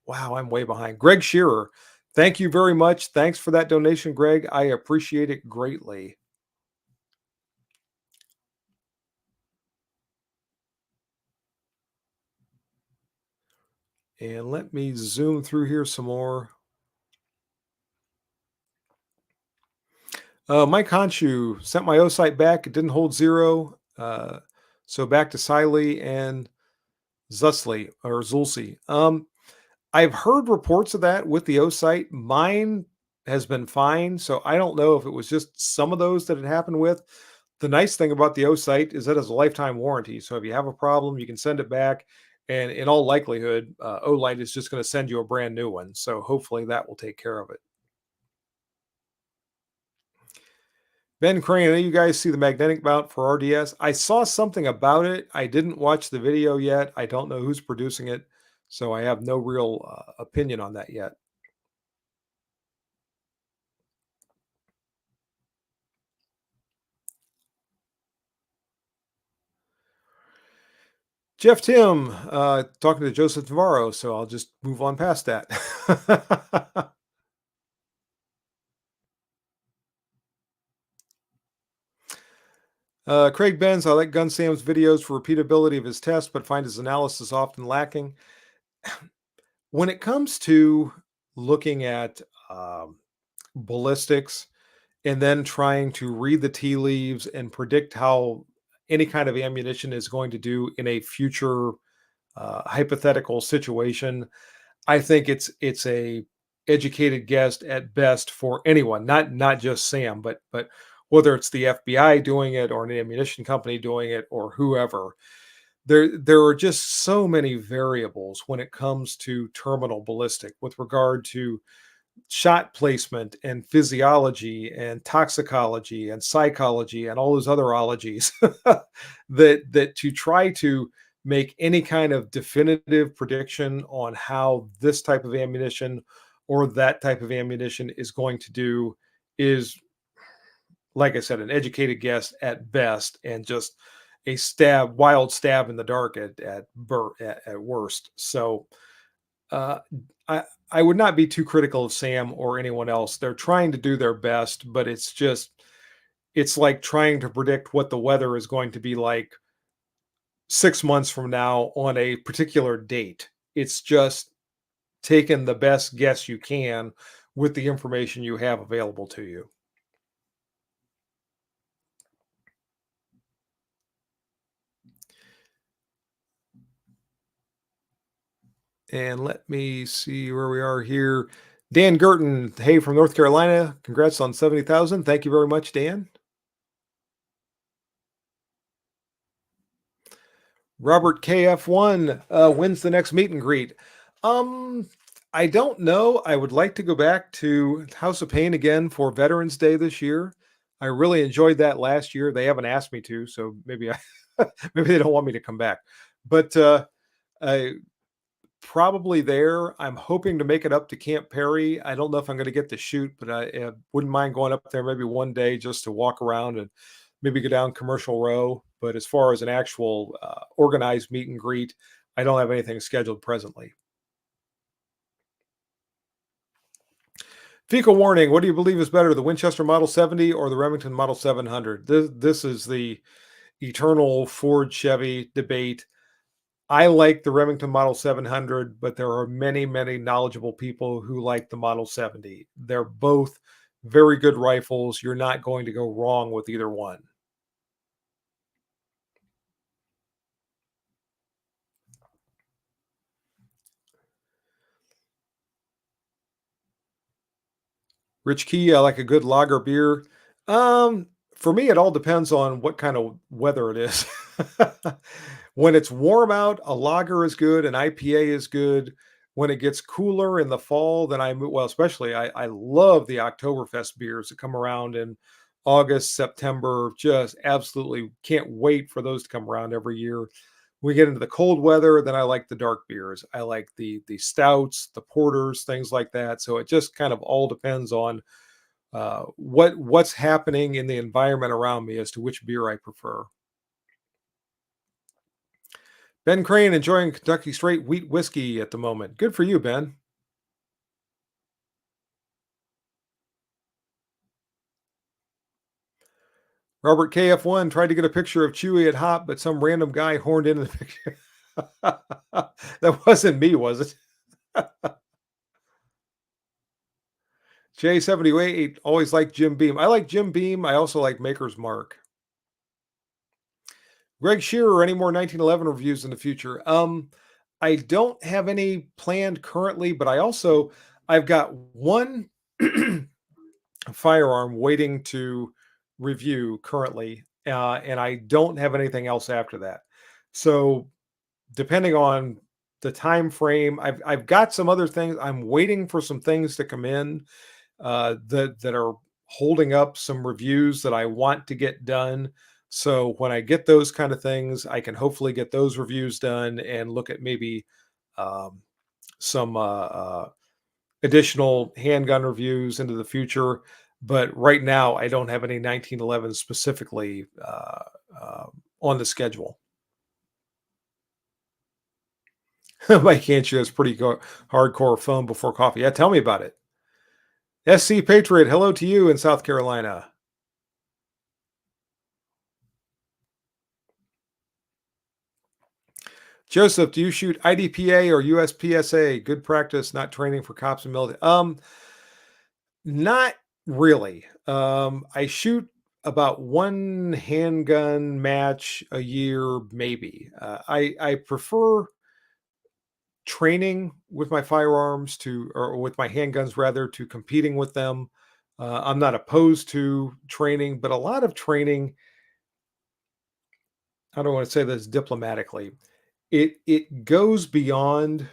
Wow, I'm way behind. Greg Shearer. Thank you very much. Thanks for that donation, Greg. I appreciate it greatly. And let me zoom through here some more. Mike Honshu sent my O site back. It didn't hold zero. So back to Siley and Zusley or Zulsi. I've heard reports of that with the O site. Mine has been fine. So I don't know if it was just some of those that it happened with. The nice thing about the O site is that it has a lifetime warranty. So if you have a problem, you can send it back. And in all likelihood, Olight is just going to send you a brand new one. So hopefully that will take care of it. Ben Crane, I know you guys see the magnetic mount for RDS. I saw something about it. I didn't watch the video yet. I don't know who's producing it. So I have no real opinion on that yet. Jeff Tim, talking to Joseph Navarro, so I'll just move on past that. Craig Benz, I like Gun Sam's videos for repeatability of his tests, but find his analysis often lacking. When it comes to looking at ballistics and then trying to read the tea leaves and predict how any kind of ammunition is going to do in a future hypothetical situation, I think it's a educated guess at best for anyone, not just Sam, but whether it's the FBI doing it or an ammunition company doing it or whoever. There are just so many variables when it comes to terminal ballistic with regard to shot placement and physiology and toxicology and psychology and all those other ologies that to try to make any kind of definitive prediction on how this type of ammunition or that type of ammunition is going to do is, like I said, an educated guess at best and just a wild stab in the dark at worst. So uh, I I would not be too critical of Sam or anyone else. They're trying to do their best, but it's like trying to predict what the weather is going to be like 6 months from now on a particular date. It's just taking the best guess you can with the information you have available to you. And let me see where we are here. Dan Gurton, hey, from North Carolina. Congrats on 70,000. Thank you very much, Dan. Robert KF1 wins the next meet and greet. Um, I don't know. I would like to go back to House of Pain again for Veterans Day this year. I really enjoyed that last year. They haven't asked me to, so maybe maybe they don't want me to come back. But I probably there. I'm hoping to make it up to Camp Perry. I don't know if I'm going to get to shoot, but I wouldn't mind going up there maybe one day just to walk around and maybe go down Commercial Row. But as far as an actual organized meet and greet, I don't have anything scheduled presently. Fecal warning. What do you believe is better, the Winchester Model 70 or the Remington Model 700? This is the eternal Ford Chevy debate. I like the Remington Model 700, but there are many, many knowledgeable people who like the Model 70. They're both very good rifles. You're not going to go wrong with either one. Rich Key, I like a good lager beer. Um, for me, it all depends on what kind of weather it is. When it's warm out, a lager is good, an IPA is good. When it gets cooler in the fall, then well, especially I love the Oktoberfest beers that come around in August, September. Just absolutely can't wait for those to come around every year. We get into the cold weather, then I like the dark beers. I like the stouts, the porters, things like that. So it just kind of all depends on what's happening in the environment around me as to which beer I prefer. Ben Crane enjoying Kentucky Straight Wheat Whiskey at the moment. Good for you, Ben. Robert KF1 tried to get a picture of Chewy at Hop, but some random guy horned into the picture. That wasn't me, was it? J78 always liked Jim Beam. I like Jim Beam. I also like Maker's Mark. Greg Shearer, any more 1911 reviews in the future? I don't have any planned currently, but I've got one firearm waiting to review currently, and I don't have anything else after that. So depending on the time frame, I've got some other things. I'm waiting for some things to come in that are holding up some reviews that I want to get done. So when I get those kind of things, I can hopefully get those reviews done and look at maybe um, some additional handgun reviews into the future. But right now, I don't have any 1911 specifically on the schedule. Mike Ancho is pretty hardcore phone before coffee. Yeah, tell me about it. SC Patriot, hello to you in South Carolina. Joseph, do you shoot IDPA or USPSA? Good practice, not training for cops and military. Not really. I shoot about one handgun match a year, maybe. I prefer training with my firearms or with my handguns rather, to competing with them. I'm not opposed to training, but a lot of training, I don't want to say this diplomatically, it goes beyond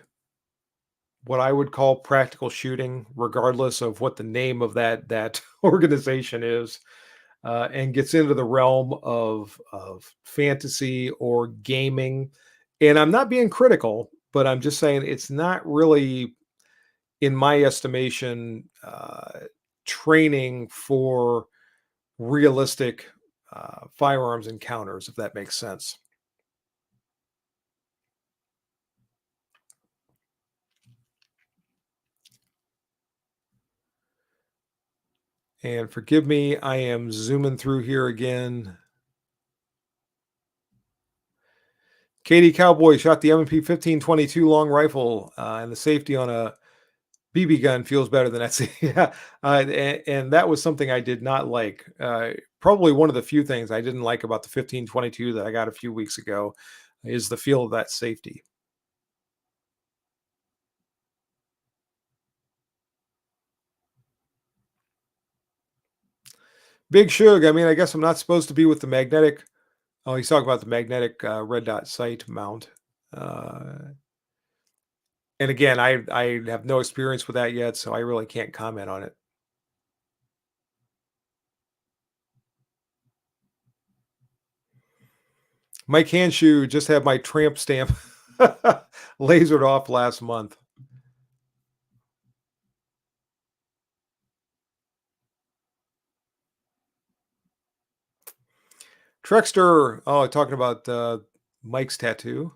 what I would call practical shooting, regardless of what the name of that organization is, and gets into the realm of fantasy or gaming. And I'm not being critical, but I'm just saying it's not really, in my estimation, training for realistic firearms encounters, if that makes sense. And forgive me, I am zooming through here again. Katie Cowboy shot the M&P 1522 long rifle, and the safety on a BB gun feels better than that. Yeah, and that was something I did not like. Probably one of the few things I didn't like about the 1522 that I got a few weeks ago is the feel of that safety. Big Shug. I mean, I guess I'm not supposed to be with the magnetic. Oh, he's talking about the magnetic red dot sight mount. Uh, and again, I have no experience with that yet, so I really can't comment on it. Mike Hanshoe just had my tramp stamp lasered off last month. Trexter, oh, talking about Mike's tattoo.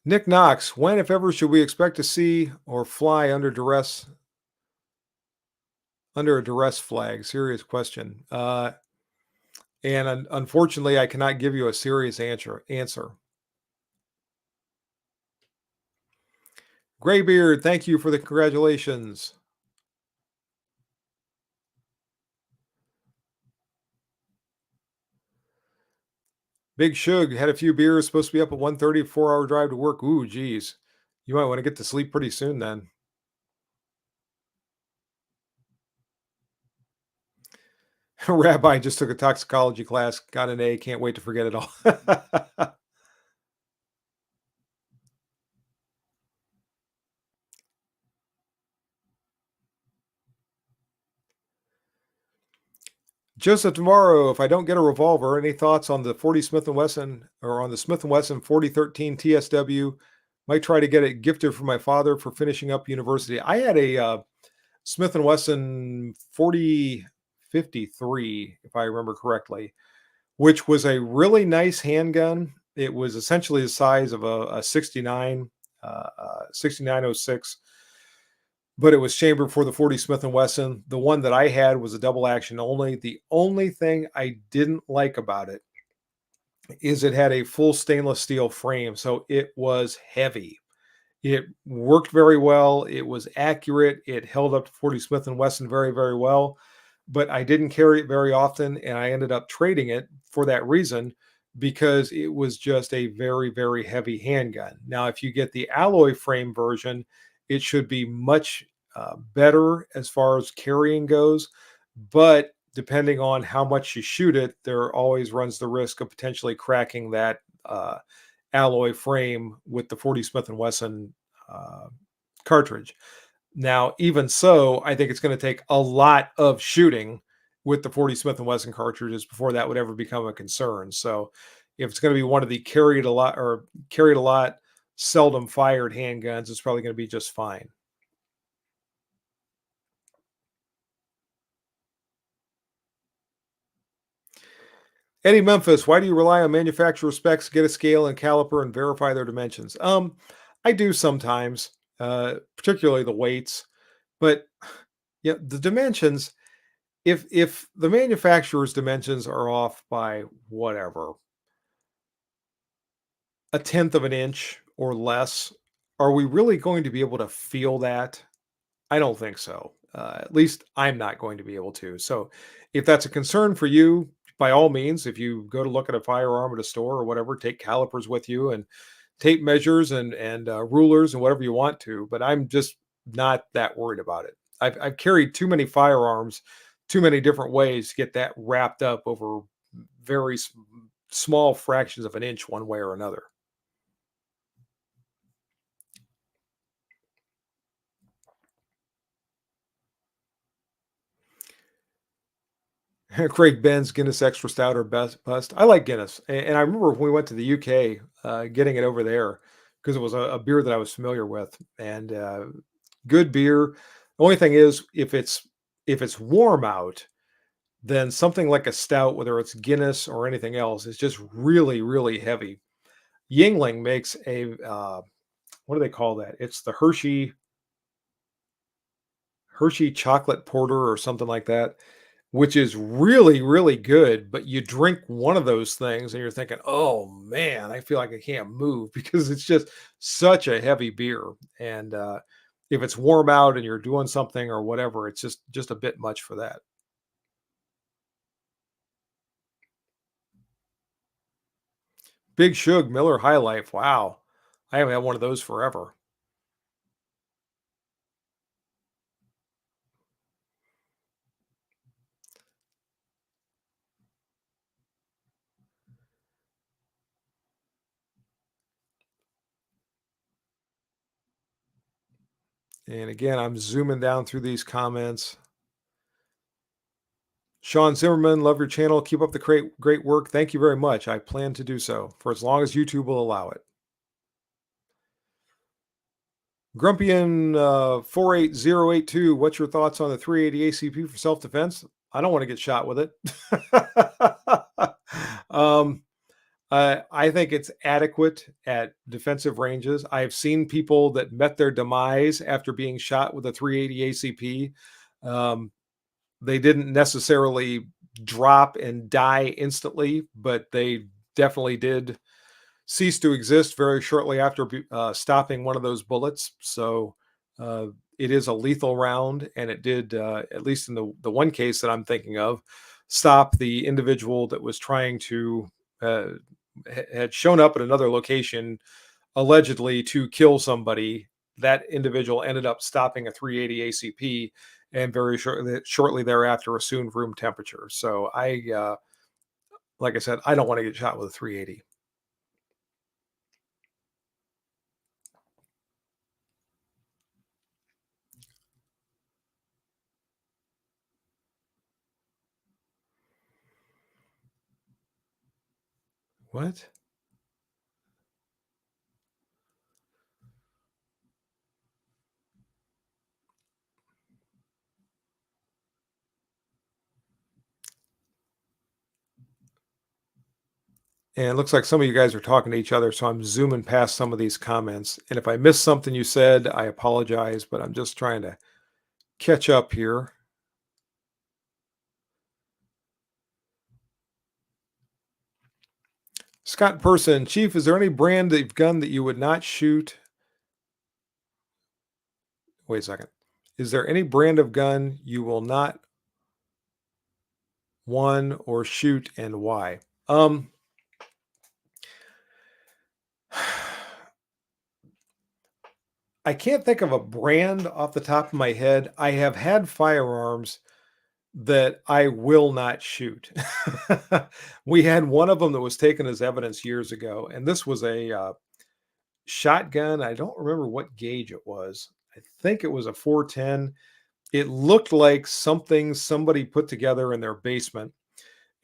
Nick Knox, when, if ever, should we expect to see or fly under a duress flag? Serious question. And unfortunately, I cannot give you a serious answer. Graybeard, thank you for the congratulations. Big Shug had a few beers, supposed to be up at 1:30, 4-hour drive to work. Ooh, geez. You might want to get to sleep pretty soon then. Rabbi just took a toxicology class, got an A, can't wait to forget it all. Joseph tomorrow, if I don't get a revolver, any thoughts on the 40 Smith& and Wesson or on the Smith& and Wesson 4013 TSW? Might try to get it gifted for my father for finishing up university. I had a Smith& and Wesson 4053, if I remember correctly, which was a really nice handgun. It was essentially the size of a 69, 6906, but it was chambered for the 40 Smith& and Wesson. The one that I had was a double action only. The only thing I didn't like about it is it had a full stainless steel frame, so it was heavy. It worked very well. It was accurate. It held up to 40 Smith& and Wesson very, very well, but I didn't carry it very often, and I ended up trading it for that reason because it was just a very, very heavy handgun. Now, if you get the alloy frame version, it should be much better as far as carrying goes, but depending on how much you shoot it, there always runs the risk of potentially cracking that alloy frame with the 40 Smith& and Wesson uh, cartridge. Now, even so, I think it's going to take a lot of shooting with the 40 Smith& and Wesson cartridges before that would ever become a concern. So, if it's going to be one of the carried a lot, seldom fired handguns, it's probably going to be just fine. Eddie Memphis, why do you rely on manufacturer specs to get a scale and caliper and verify their dimensions? I do sometimes, particularly the weights, but yeah, the dimensions. If the manufacturer's dimensions are off by whatever, a tenth of an inch or less, are we really going to be able to feel that? I don't think so. At least I'm not going to be able to. So, if that's a concern for you, by all means, if you go to look at a firearm at a store or whatever, take calipers with you and tape measures and rulers and whatever you want to. But I'm just not that worried about it. I've carried too many firearms, too many different ways to get that wrapped up over very small fractions of an inch, one way or another. Craig Ben's Guinness Extra Stout or best bust. I like Guinness, and I remember when we went to the UK, getting it over there because it was a beer that I was familiar with, and good beer. The only thing is, if it's warm out, then something like a stout, whether it's Guinness or anything else, is just really, really heavy. Yingling makes a what do they call that? It's the Hershey chocolate porter or something like that, which is really, really good. But you drink one of those things and you're thinking, oh man, I feel like I can't move because it's just such a heavy beer. And if it's warm out and you're doing something or whatever, it's just a bit much for that. Big Shug Miller High Life. Wow. I haven't had one of those forever. And again, I'm zooming down through these comments. Sean Zimmerman, love your channel. Keep up the great work. Thank you very much. I plan to do so for as long as YouTube will allow it. Grumpian 48082, what's your thoughts on the 380 ACP for self defense? I don't want to get shot with it. um, I think it's adequate at defensive ranges. I've seen people that met their demise after being shot with a 380 ACP. Um, they didn't necessarily drop and die instantly, but they definitely did ceased to exist very shortly after stopping one of those bullets. So uh, it is a lethal round, and it did, at least in the one case that I'm thinking of, stop the individual that was trying to uh, had shown up at another location allegedly to kill somebody. That individual ended up stopping a 380 ACP, and very shortly thereafter assumed room temperature. So like I said, I don't want to get shot with a 380. What? And it looks like some of you guys are talking to each other, so I'm zooming past some of these comments. And if I missed something you said, I apologize, but I'm just trying to catch up here. Scott Person, Chief, is there any brand of gun that you would not shoot? Wait a second. Is there any brand of gun you will not one or shoot, and why? I can't think of a brand off the top of my head. I have had firearms that I will not shoot. We had one of them that was taken as evidence years ago, and this was a shotgun. I don't remember what gauge it was. I think it was a 410. It looked like something somebody put together in their basement.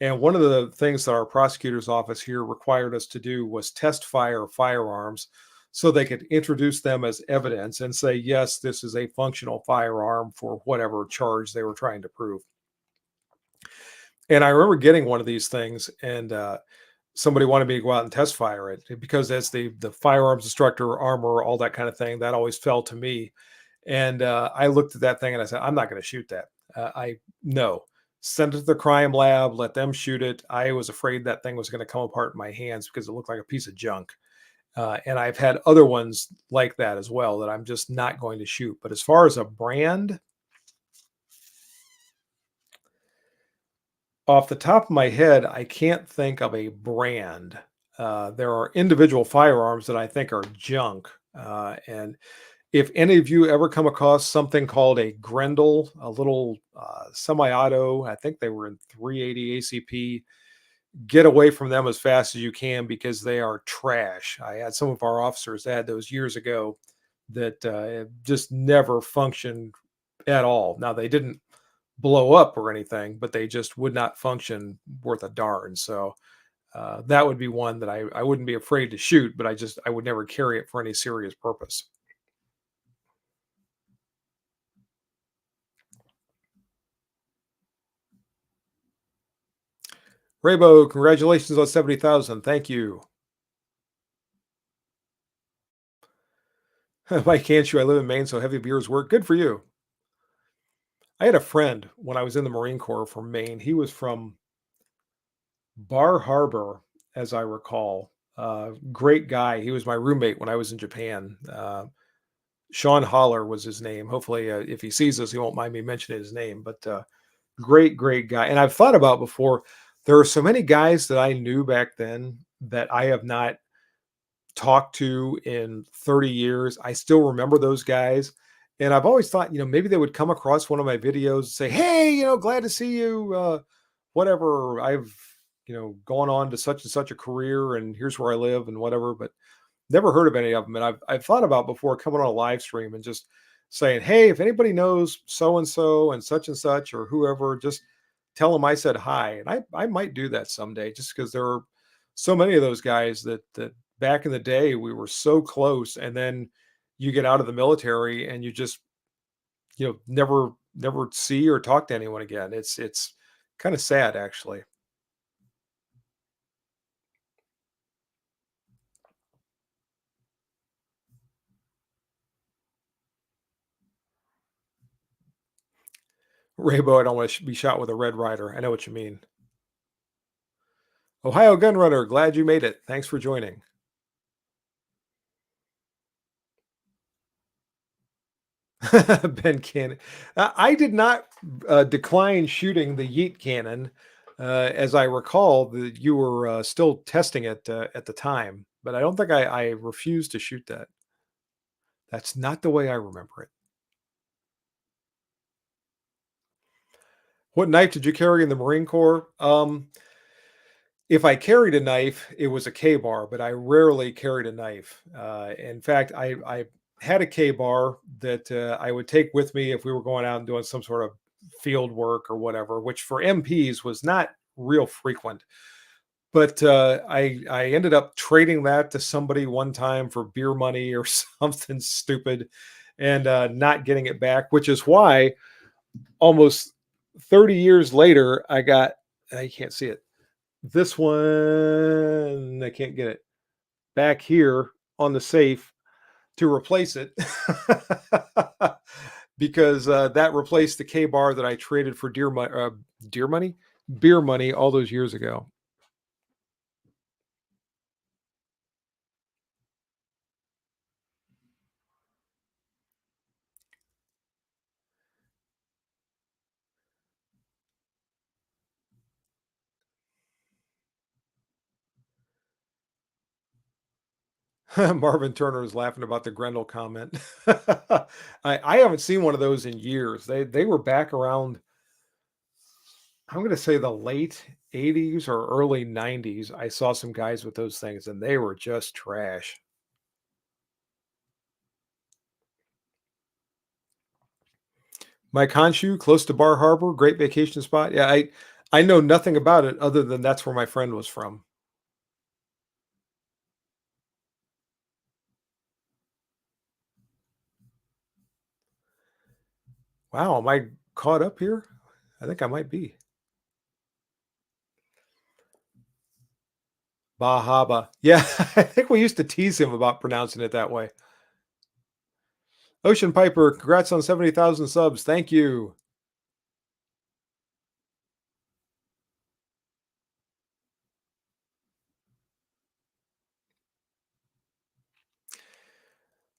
And one of the things that our prosecutor's office here required us to do was test fire firearms so they could introduce them as evidence and say, yes, this is a functional firearm for whatever charge they were trying to prove. And I remember getting one of these things, and somebody wanted me to go out and test fire it because as the firearms instructor, armor, all that kind of thing, that always fell to me. And I looked at that thing and I said, I'm not going to shoot that. I no, send it to the crime lab, let them shoot it. I was afraid that thing was going to come apart in my hands because it looked like a piece of junk. And I've had other ones like that as well that I'm just not going to shoot. But as far as a brand, off the top of my head, I can't think of a brand. There are individual firearms that I think are junk. And if any of you ever come across something called a Grendel, a little semi-auto, I think they were in 380 ACP, get away from them as fast as you can because they are trash. I had some of our officers that had those years ago that just never functioned at all. Now they didn't blow up or anything, but they just would not function worth a darn. So that would be one that I wouldn't be afraid to shoot, but I would never carry it for any serious purpose. Raybo, congratulations on 70,000. Thank you. Why can't you? I live in Maine, so heavy beers work. Good for you. I had a friend when I was in the Marine Corps from Maine. He was from Bar Harbor, as I recall. Great guy. He was my roommate when I was in Japan. Sean Holler was his name. Hopefully, if he sees this, he won't mind me mentioning his name. But great, great guy. And I've thought about before, there are so many guys that I knew back then that I have not talked to in 30 years. I still remember those guys. And I've always thought, maybe they would come across one of my videos and say, hey, glad to see you. Whatever. I've, gone on to such and such a career and here's where I live and whatever. But never heard of any of them. And I've thought about before coming on a live stream and just saying, hey, if anybody knows so and such or whoever, just tell them I said hi. And I might do that someday just because there are so many of those guys that back in the day we were so close. And then you get out of the military and you just, never see or talk to anyone again. It's kind of sad actually. Raybo, I don't want to be shot with a Red Rider. I know what you mean. Ohio Gunrunner, glad you made it. Thanks for joining. Ben Cannon. I did not decline shooting the Yeet cannon. As I recall, you were still testing it at the time, but I don't think I refused to shoot that. That's not the way I remember it. What knife did you carry in the Marine Corps? If I carried a knife, it was a K-bar, but I rarely carried a knife. In fact, I had a K-bar that I would take with me if we were going out and doing some sort of field work or whatever, which for MPs was not real frequent. But I ended up trading that to somebody one time for beer money or something stupid, and not getting it back, which is why almost 30 years later, I can't see it. This one, I can't get it back here on the safe to replace it because that replaced the K bar that I traded for deer money, beer money all those years ago. Marvin Turner is laughing about the Grendel comment. I haven't seen one of those in years. They were back around, I'm going to say the late 80s or early 90s. I saw some guys with those things and they were just trash. Mike Honshu, close to Bar Harbor, great vacation spot. Yeah, I know nothing about it other than that's where my friend was from. Wow, am I caught up here? I think I might be. Bahaba. Yeah, I think we used to tease him about pronouncing it that way. Ocean Piper, congrats on 70,000 subs. Thank you.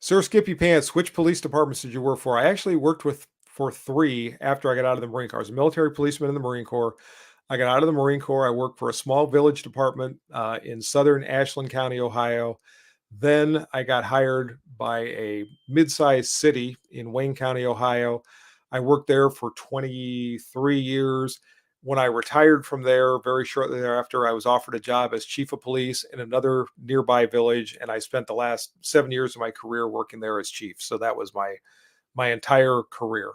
Sir Skippy Pants, which police departments did you work for? I actually worked with for three after I got out of the Marine Corps. I was a military policeman in the Marine Corps. I got out of the Marine Corps. I worked for a small village department in southern Ashland County, Ohio. Then I got hired by a mid-sized city in Wayne County, Ohio. I worked there for 23 years. When I retired from there, very shortly thereafter, I was offered a job as chief of police in another nearby village, and I spent the last 7 years of my career working there as chief. So that was my entire career,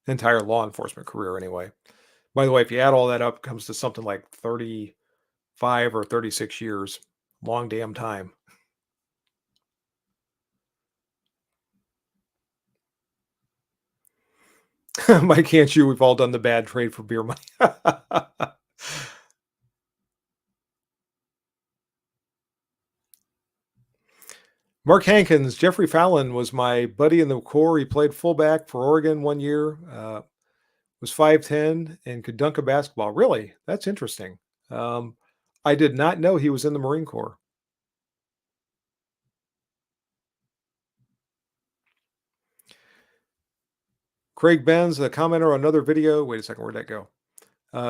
entire law enforcement career, anyway. By the way, if you add all that up, it comes to something like 35 or 36 years. Long damn time. Mike can't you? We've all done the bad trade for beer money. Mark Hankins, Jeffrey Fallon was my buddy in the Corps. He played fullback for Oregon 1 year, was 5'10 and could dunk a basketball. Really? That's interesting. Um, I did not know he was in the Marine Corps. Craig Benz, a commenter on another video. Wait a second, where'd that go?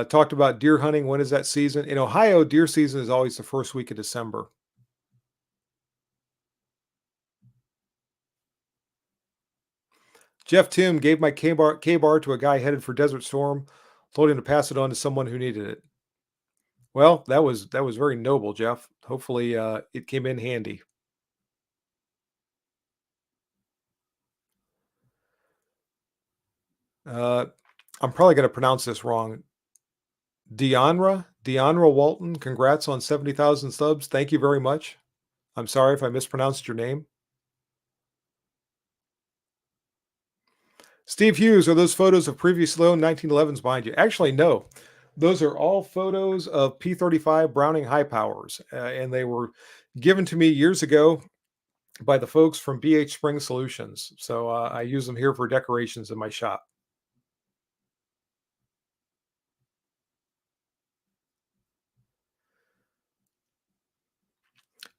Talked about deer hunting. When is that season? In Ohio, deer season is always the first week of December. Jeff Tim gave my K-bar to a guy headed for Desert Storm, told him to pass it on to someone who needed it. Well, that was very noble, Jeff. Hopefully, it came in handy. Uh, I'm probably going to pronounce this wrong. Deanra Walton, congrats on 70,000 subs. Thank you very much. I'm sorry if I mispronounced your name. Steve Hughes, are those photos of previously owned 1911s behind you? Actually, no. Those are all photos of P-35 Browning high powers, and they were given to me years ago by the folks from BH Spring Solutions. So I use them here for decorations in my shop.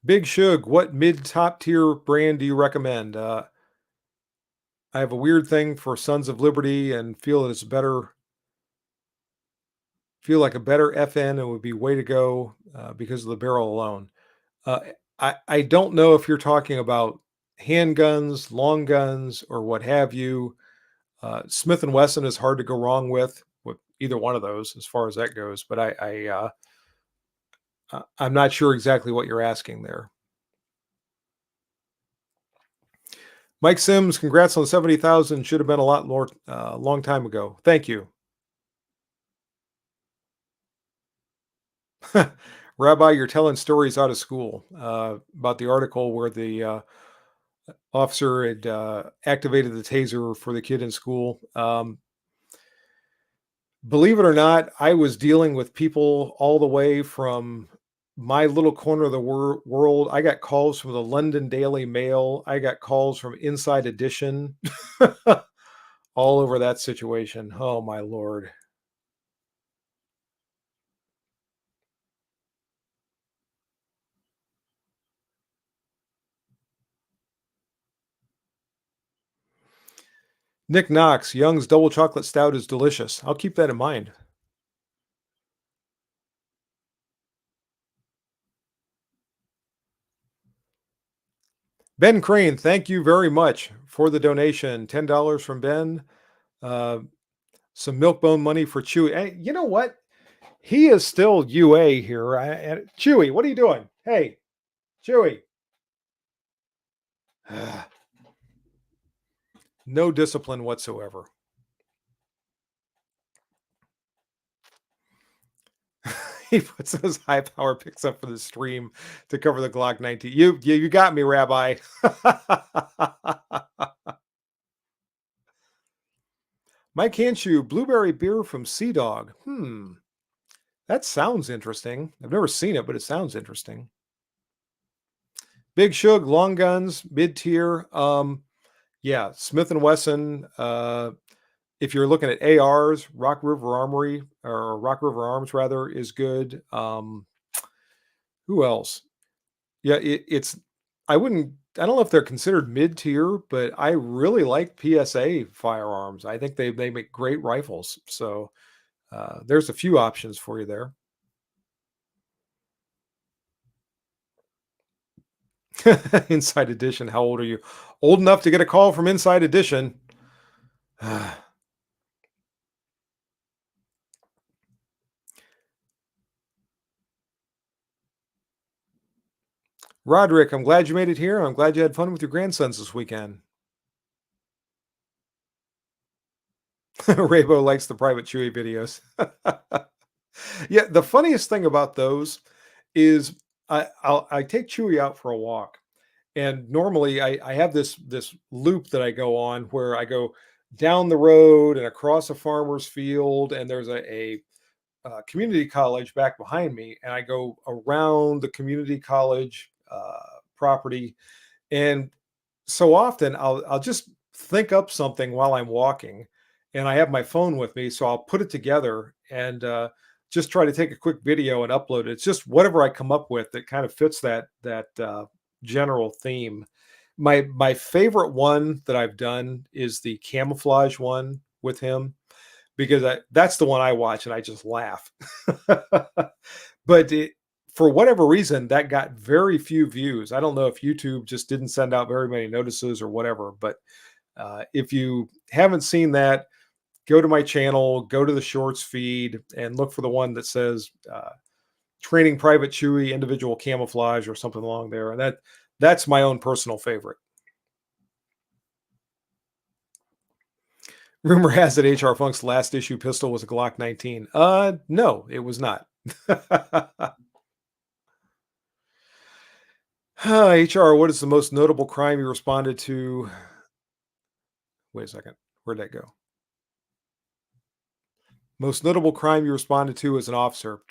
Big Shug, what mid top tier brand do you recommend? I have a weird thing for Sons of Liberty and feel that it's better, feel like a better FN and would be way to go because of the barrel alone. Uh, I don't know if you're talking about handguns, long guns, or what have you. Smith and Wesson is hard to go wrong with either one of those as far as that goes. But I'm not sure exactly what you're asking there. Mike Sims, congrats on 70,000. Should have been a lot more long time ago. Thank you. Rabbi, you're telling stories out of school about the article where the officer had activated the taser for the kid in school. Believe it or not, I was dealing with people all the way from my little corner of the world. I got calls from the London Daily Mail. I got calls from Inside Edition, all over that situation. Oh my lord. Nick Knox, Young's double chocolate stout is delicious. I'll keep that in mind. Ben Crane, thank you very much for the donation. $10 from Ben. Uh, some Milkbone money for Chewy. Hey, you know what? He is still UA here. Chewy, what are you doing? Hey, Chewy. No discipline whatsoever. He puts those high power picks up for the stream to cover the Glock 19. You got me, Rabbi. Mike Hanshu, blueberry beer from Sea Dog. That sounds interesting. I've never seen it, but it sounds interesting. Big Shug, long guns, mid tier. Yeah, Smith and Wesson. If you're looking at ARs, Rock River Armory or Rock River Arms rather is good. Who else? Yeah, it's. I wouldn't. I don't know if they're considered mid tier, but I really like PSA firearms. I think they make great rifles. So there's a few options for you there. Inside Edition. How old are you? Old enough to get a call from Inside Edition. Roderick, I'm glad you made it here. I'm glad you had fun with your grandsons this weekend. Raybo likes the private Chewy videos. Yeah, the funniest thing about those is I take Chewy out for a walk, and normally I have this loop that I go on where I go down the road and across a farmer's field, and there's a community college back behind me, and I go around the community college property, and so often I'll just think up something while I'm walking, and I have my phone with me, so I'll put it together and just try to take a quick video and upload it. It's just whatever I come up with that kind of fits that general theme. My favorite one that I've done is the camouflage one with him because that's the one I watch and I just laugh. But for whatever reason, that got very few views. I don't know if YouTube just didn't send out very many notices or whatever. But if you haven't seen that, go to my channel, go to the shorts feed, and look for the one that says "Training Private Chewy Individual Camouflage" or something along there. And that's my own personal favorite. Rumor has it HR Funk's last issue pistol was a Glock 19. No, it was not. HR, what is the most notable crime you responded to? Wait a second. Where'd that go? Most notable crime you responded to as an officer?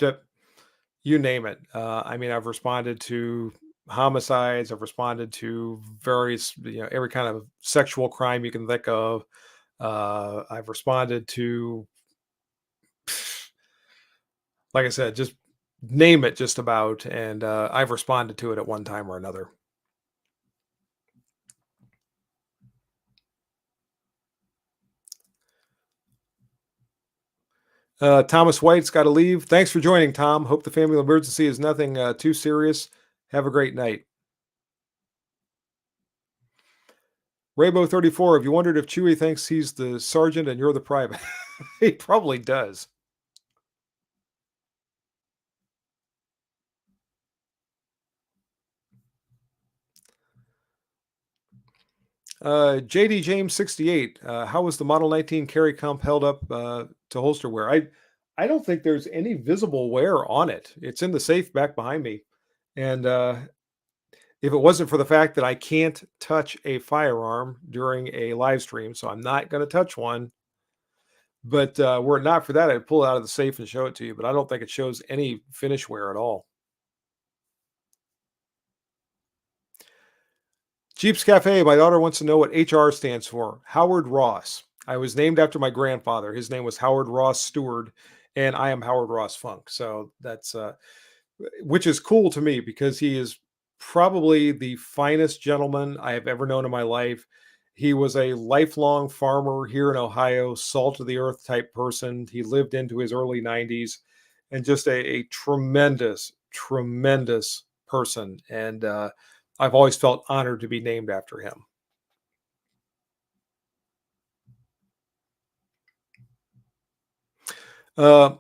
You name it. I mean, I've responded to homicides. I've responded to various, every kind of sexual crime you can think of. I've responded to, like I said, just name it just about, and I've responded to it at one time or another. Thomas White's got to leave. Thanks for joining, Tom. Hope the family emergency is nothing too serious. Have a great night. Rainbow 34, have you wondered if Chewie thinks he's the sergeant and you're the private? He probably does. JD James 68. How was the Model 19 carry comp held up to holster wear? I don't think there's any visible wear on it. It's in the safe back behind me. And if it wasn't for the fact that I can't touch a firearm during a live stream, so I'm not going to touch one. But were it not for that, I'd pull it out of the safe and show it to you. But I don't think it shows any finish wear at all. Jeeps Cafe, my daughter wants to know what HR stands for. Howard Ross. I was named after my grandfather. His name was Howard Ross Stewart, and I am Howard Ross Funk. So that's which is cool to me because he is probably the finest gentleman I have ever known in my life. He was a lifelong farmer here in Ohio, salt of the earth type person. He lived into his early 90s and just a tremendous, tremendous person. And I've always felt honored to be named after him. Uh,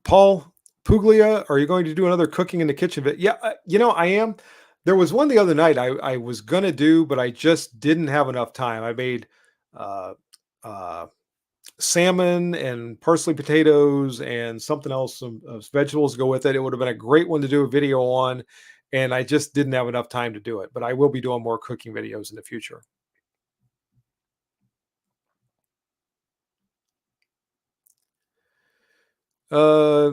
Paul Puglia, are you going to do another cooking in the kitchen? Yeah, I am. There was one the other night I was gonna do, but I just didn't have enough time. I made uh, uh, salmon and parsley potatoes and something else, some vegetables to go with it. It would have been a great one to do a video on, and I just didn't have enough time to do it. But I will be doing more cooking videos in the future. Uh,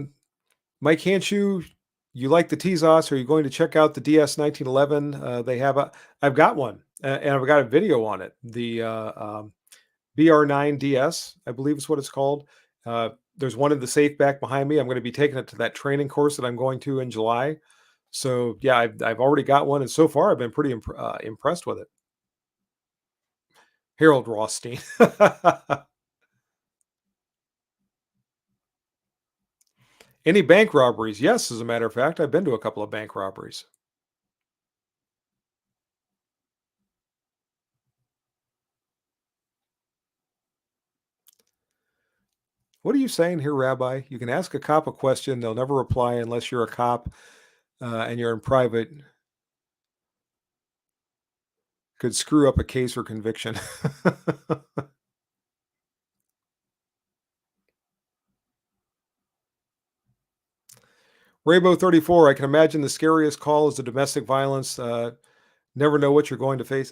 Mike Hanshu, you like the Tezos? Are you going to check out the DS 1911? I've got one, and I've got a video on it. The BR9 DS, I believe is what it's called. There's one in the safe back behind me. I'm going to be taking it to that training course that I'm going to in July. So yeah, I've already got one, and so far I've been pretty impressed with it. Harold Rothstein. Any bank robberies? Yes, as a matter of fact, I've been to a couple of bank robberies. What are you saying here, Rabbi? You can ask a cop a question, they'll never reply unless you're a cop and you're in private. Could screw up a case or conviction. Rainbow 34, I can imagine the scariest call is the domestic violence. Never know what you're going to face.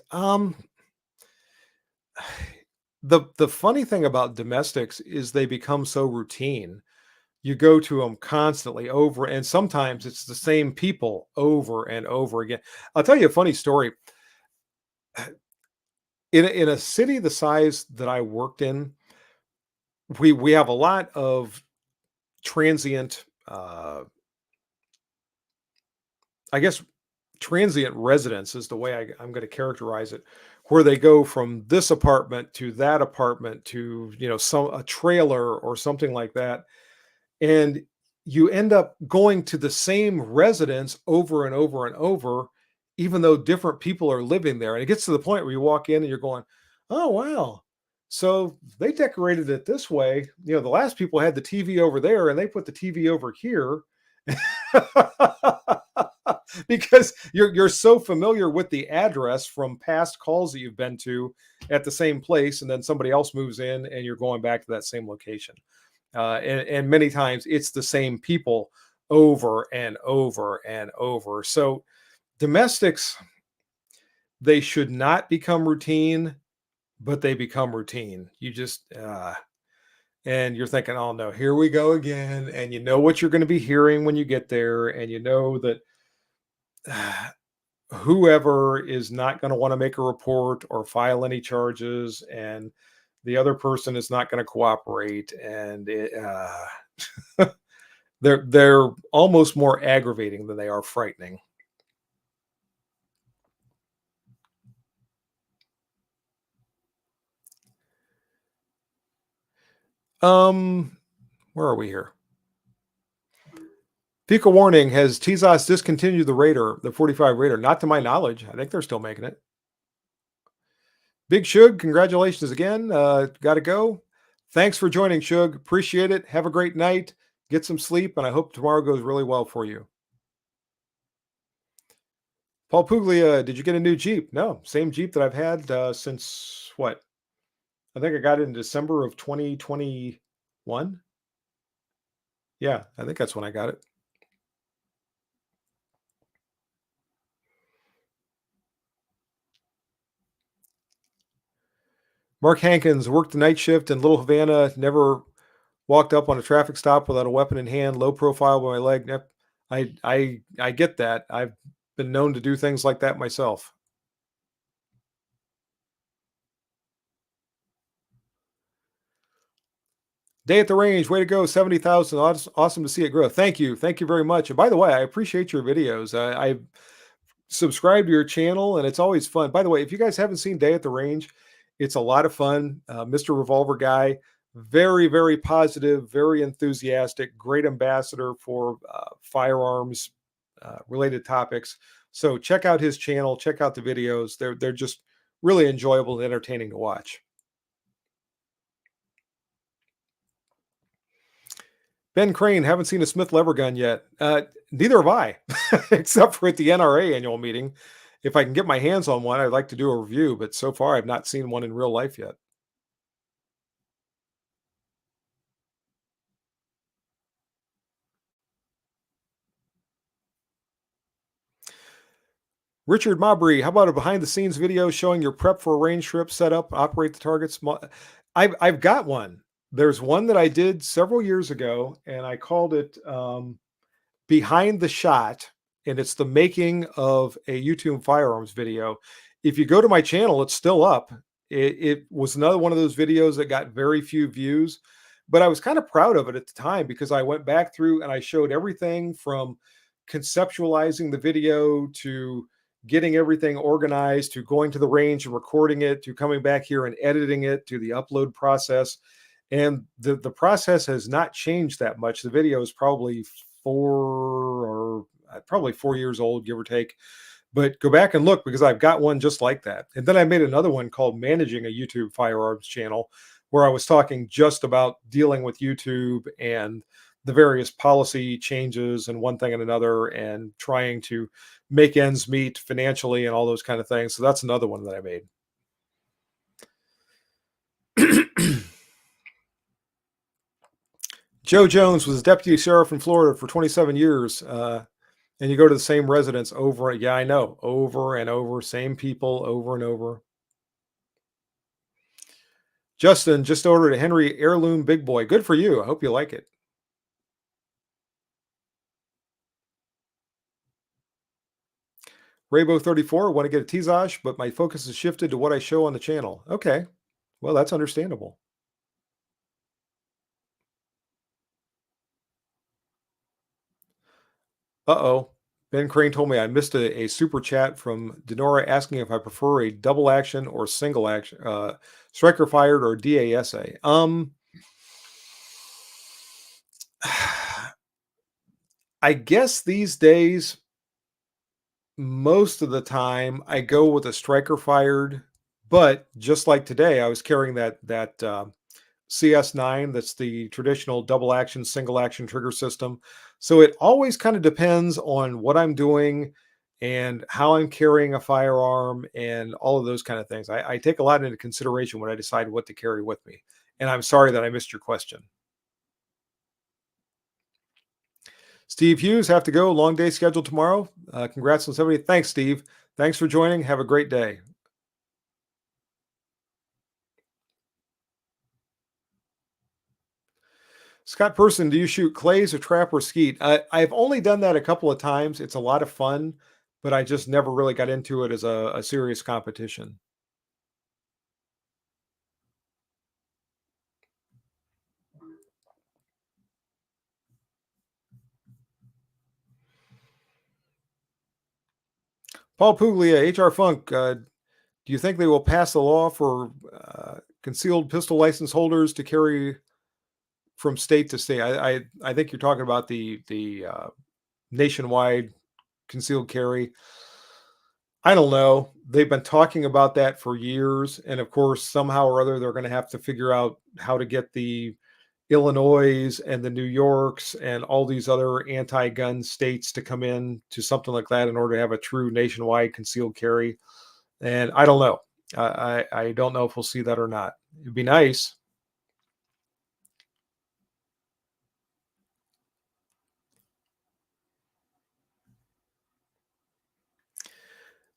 The funny thing about domestics is they become so routine. You go to them constantly over, and sometimes it's the same people over and over again. I'll tell you a funny story. In a city the size that I worked in, we have a lot of transient, I guess transient residence is the way I'm going to characterize it, where they go from this apartment to that apartment to some a trailer or something like that, and you end up going to the same residence over and over and over, even though different people are living there. And it gets to the point where you walk in and you're going, "Oh wow." So they decorated it this way. The last people had the TV over there and they put the TV over here. Because you're so familiar with the address from past calls that you've been to at the same place, and then somebody else moves in and you're going back to that same location. And many times it's the same people over and over and over. So domestics, they should not become routine, but they become routine. You just and you're thinking, oh no, here we go again. And you know what you're going to be hearing when you get there, and you know that whoever is not going to want to make a report or file any charges, and the other person is not going to cooperate, and They're almost more aggravating than they are frightening. Um, where are we here? Pico warning: has TZOS discontinued the Raider, the 45 Raider? Not to my knowledge. I think they're still making it. Big Shug, congratulations again. Got to go. Thanks for joining, Shug. Appreciate it. Have a great night. Get some sleep, and I hope tomorrow goes really well for you. Paul Puglia, did you get a new Jeep? No, same Jeep that I've had since what? I think I got it in December of 2021. Yeah, I think that's when I got it. Mark Hankins worked the night shift in Little Havana, never walked up on a traffic stop without a weapon in hand, low profile by my leg. Yep. I get that. I've been known to do things like that myself. Day at the range, way to go, 70,000. Awesome to see it grow. Thank you. Thank you very much. And by the way, I appreciate your videos. I subscribe to your channel and it's always fun. By the way, if you guys haven't seen Day at the Range, it's a lot of fun. Mr. Revolver Guy, very, very positive, very enthusiastic, great ambassador for firearms related topics. So check out his channel, check out the videos. They're just really enjoyable and entertaining to watch. Ben Crane, haven't seen a Smith lever gun yet. Neither have I, except for at the NRA annual meeting. If I can get my hands on one, I'd like to do a review, but so far I've not seen one in real life yet. Richard Mabry, how about a behind the scenes video showing your prep for a range trip, set up, operate the targets? I've got one. There's one that I did several years ago, and I called it behind the shot, and it's the making of a YouTube firearms video. If you go to my channel, it's still up. It was another one of those videos that got very few views, but I was kind of proud of it at the time because I went back through and I showed everything from conceptualizing the video to getting everything organized to going to the range and recording it to coming back here and editing it to the upload process. And the process has not changed that much. The video is probably 4 years old, give or take. But go back and look because I've got one just like that. And then I made another one called Managing a YouTube Firearms Channel, where I was talking just about dealing with YouTube and the various policy changes and one thing and another and trying to make ends meet financially and all those kind of things. So that's another one that I made. Joe Jones was deputy sheriff in Florida for 27 years. And you go to the same residence over. Yeah, I know. Over and over. Same people over and over. Justin just ordered a Henry Heirloom Big Boy. Good for you. I hope you like it. Raybo 34, want to get a Tizage, but my focus has shifted to what I show on the channel. Okay. Well, that's understandable. Uh-oh. Ben Crane told me I missed a super chat from Denora asking if I prefer a double action or single action, striker fired or DASA. I guess these days, most of the time, I go with a striker fired. But just like today, I was carrying that CS9. That's the traditional double action, single action trigger system. So it always kind of depends on what I'm doing and how I'm carrying a firearm and all of those kind of things. I take a lot into consideration when I decide what to carry with me. And I'm sorry that I missed your question. Steve Hughes, have to go. Long day scheduled tomorrow. Congrats on 70. Thanks, Steve. Thanks for joining. Have a great day. Scott Person, do you shoot clays or trap or skeet? I've only done that a couple of times. It's a lot of fun, but I just never really got into it as a serious competition. Paul Puglia, HR Funk. Do you think they will pass a law for concealed pistol license holders to carry from state to state? I think you're talking about the nationwide concealed carry. I don't know. They've been talking about that for years, and of course, somehow or other, they're going to have to figure out how to get the Illinois and the New Yorks and all these other anti-gun states to come in to something like that in order to have a true nationwide concealed carry. And I don't know. I don't know if we'll see that or not. It'd be nice.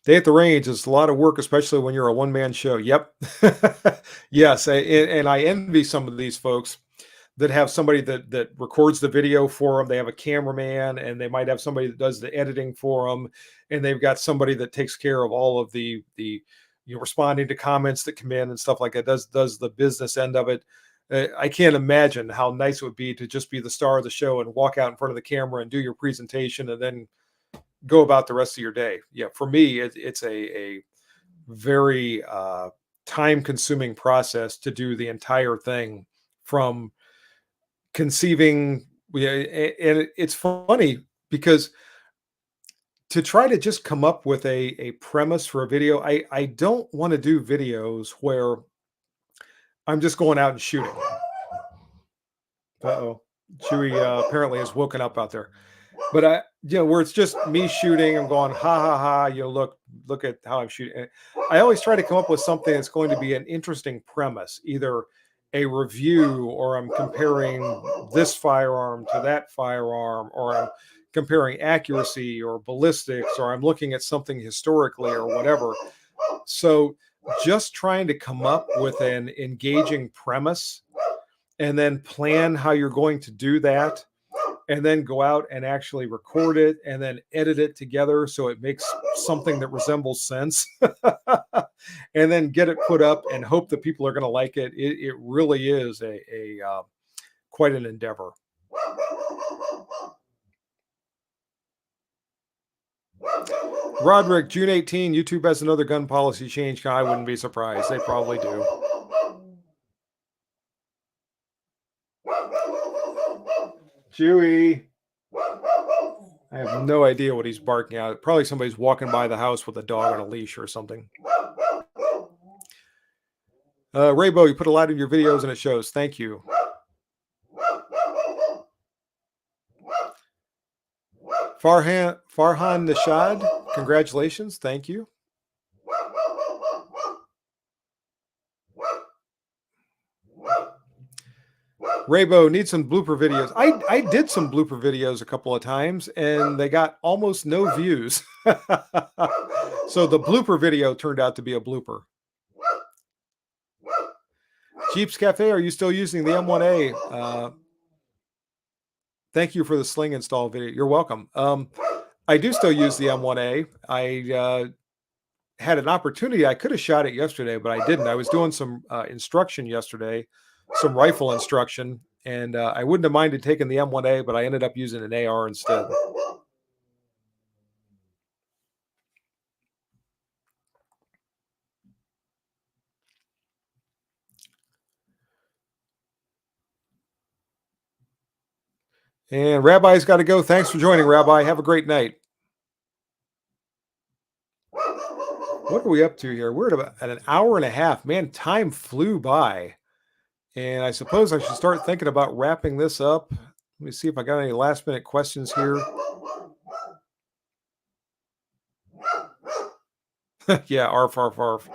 Day at the range is a lot of work, especially when you're a one-man show. Yep. Yes, and I envy some of these folks that have somebody that records the video for them. They have a cameraman, and they might have somebody that does the editing for them, and they've got somebody that takes care of all of the responding to comments that come in and stuff like that. Does the business end of it. I can't imagine how nice it would be to just be the star of the show and walk out in front of the camera and do your presentation and then go about the rest of your day. Yeah, for me, it's a very time consuming process to do the entire thing from conceiving. Yeah, and it's funny because to try to just come up with a premise for a video, I don't want to do videos where I'm just going out and shooting. Uh-oh. Chewy apparently has woken up out there. But where it's just me shooting, I'm going, ha ha ha, look at how I'm shooting. I always try to come up with something that's going to be an interesting premise, either a review, or I'm comparing this firearm to that firearm, or I'm comparing accuracy or ballistics, or I'm looking at something historically or whatever. So just trying to come up with an engaging premise and then plan how you're going to do that, and then go out and actually record it and then edit it together so it makes something that resembles sense, and then get it put up and hope that people are going to like it. It really is a quite an endeavor. Roderick, June 18, YouTube has another gun policy change. I wouldn't be surprised. They probably do. Chewy. I have no idea what he's barking at. Probably somebody's walking by the house with a dog on a leash or something. Raybo, you put a lot in your videos and it shows. Thank you. Farhan Nishad, congratulations. Thank you. Raybo, need some blooper videos. I did some blooper videos a couple of times and they got almost no views. So the blooper video turned out to be a blooper. Jeeps Cafe, are you still using the M1A? Thank you for the sling install video. You're welcome. I do still use the M1A. I had an opportunity. I could have shot it yesterday, but I didn't. I was doing some instruction yesterday, some rifle instruction, and I wouldn't have minded taking the M1A, but I ended up using an AR instead. And Rabbi's got to go. Thanks for joining, Rabbi. Have a great night. What are we up to here? We're at about an hour and a half. Man, time flew by. And I suppose I should start thinking about wrapping this up. Let me see if I got any last minute questions here. Yeah, arf, arf, arf.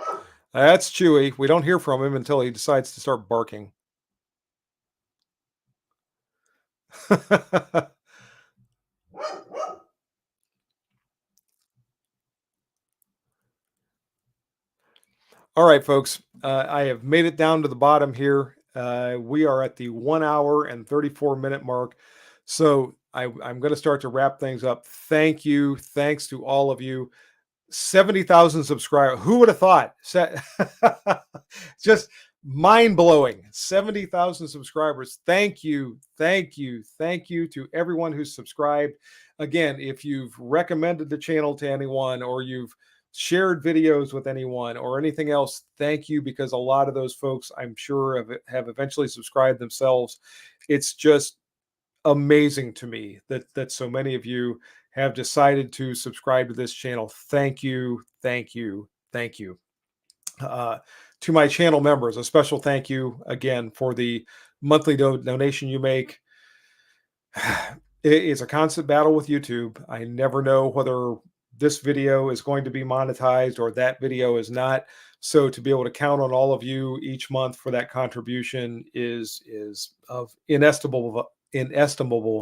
That's Chewy. We don't hear from him until he decides to start barking. All right, folks. I have made it down to the bottom here. We are at the 1 hour and 34-minute mark. So I'm going to start to wrap things up. Thank you. Thanks to all of you. 70,000 subscribers. Who would have thought? Just mind-blowing. 70,000 subscribers. Thank you, thank you, thank you to everyone who's subscribed. Again, if you've recommended the channel to anyone, or you've shared videos with anyone or anything else, thank you, because a lot of those folks, I'm sure, have eventually subscribed themselves. It's just amazing to me that so many of you have decided to subscribe to this channel. Thank you, thank you, thank you. Uh, to my channel members, a special thank you again for the monthly donation you make. It's a constant battle with YouTube. I never know whether this video is going to be monetized or that video is not. So to be able to count on all of you each month for that contribution is of inestimable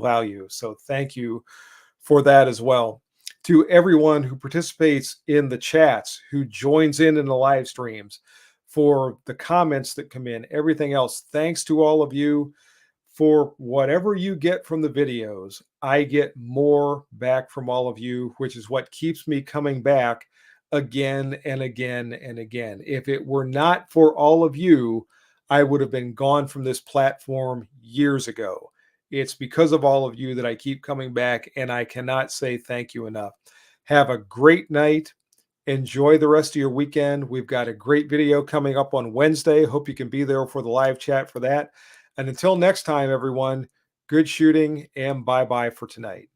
value. So thank you for that as well. To everyone who participates in the chats, who joins in the live streams, for the comments that come in, everything else, thanks to all of you. For whatever you get from the videos, I get more back from all of you, which is what keeps me coming back again and again and again. If it were not for all of you, I would have been gone from this platform years ago. It's because of all of you that I keep coming back, and I cannot say thank you enough. Have a great night. Enjoy the rest of your weekend. We've got a great video coming up on Wednesday. Hope you can be there for the live chat for that. And until next time, everyone, good shooting and bye-bye for tonight.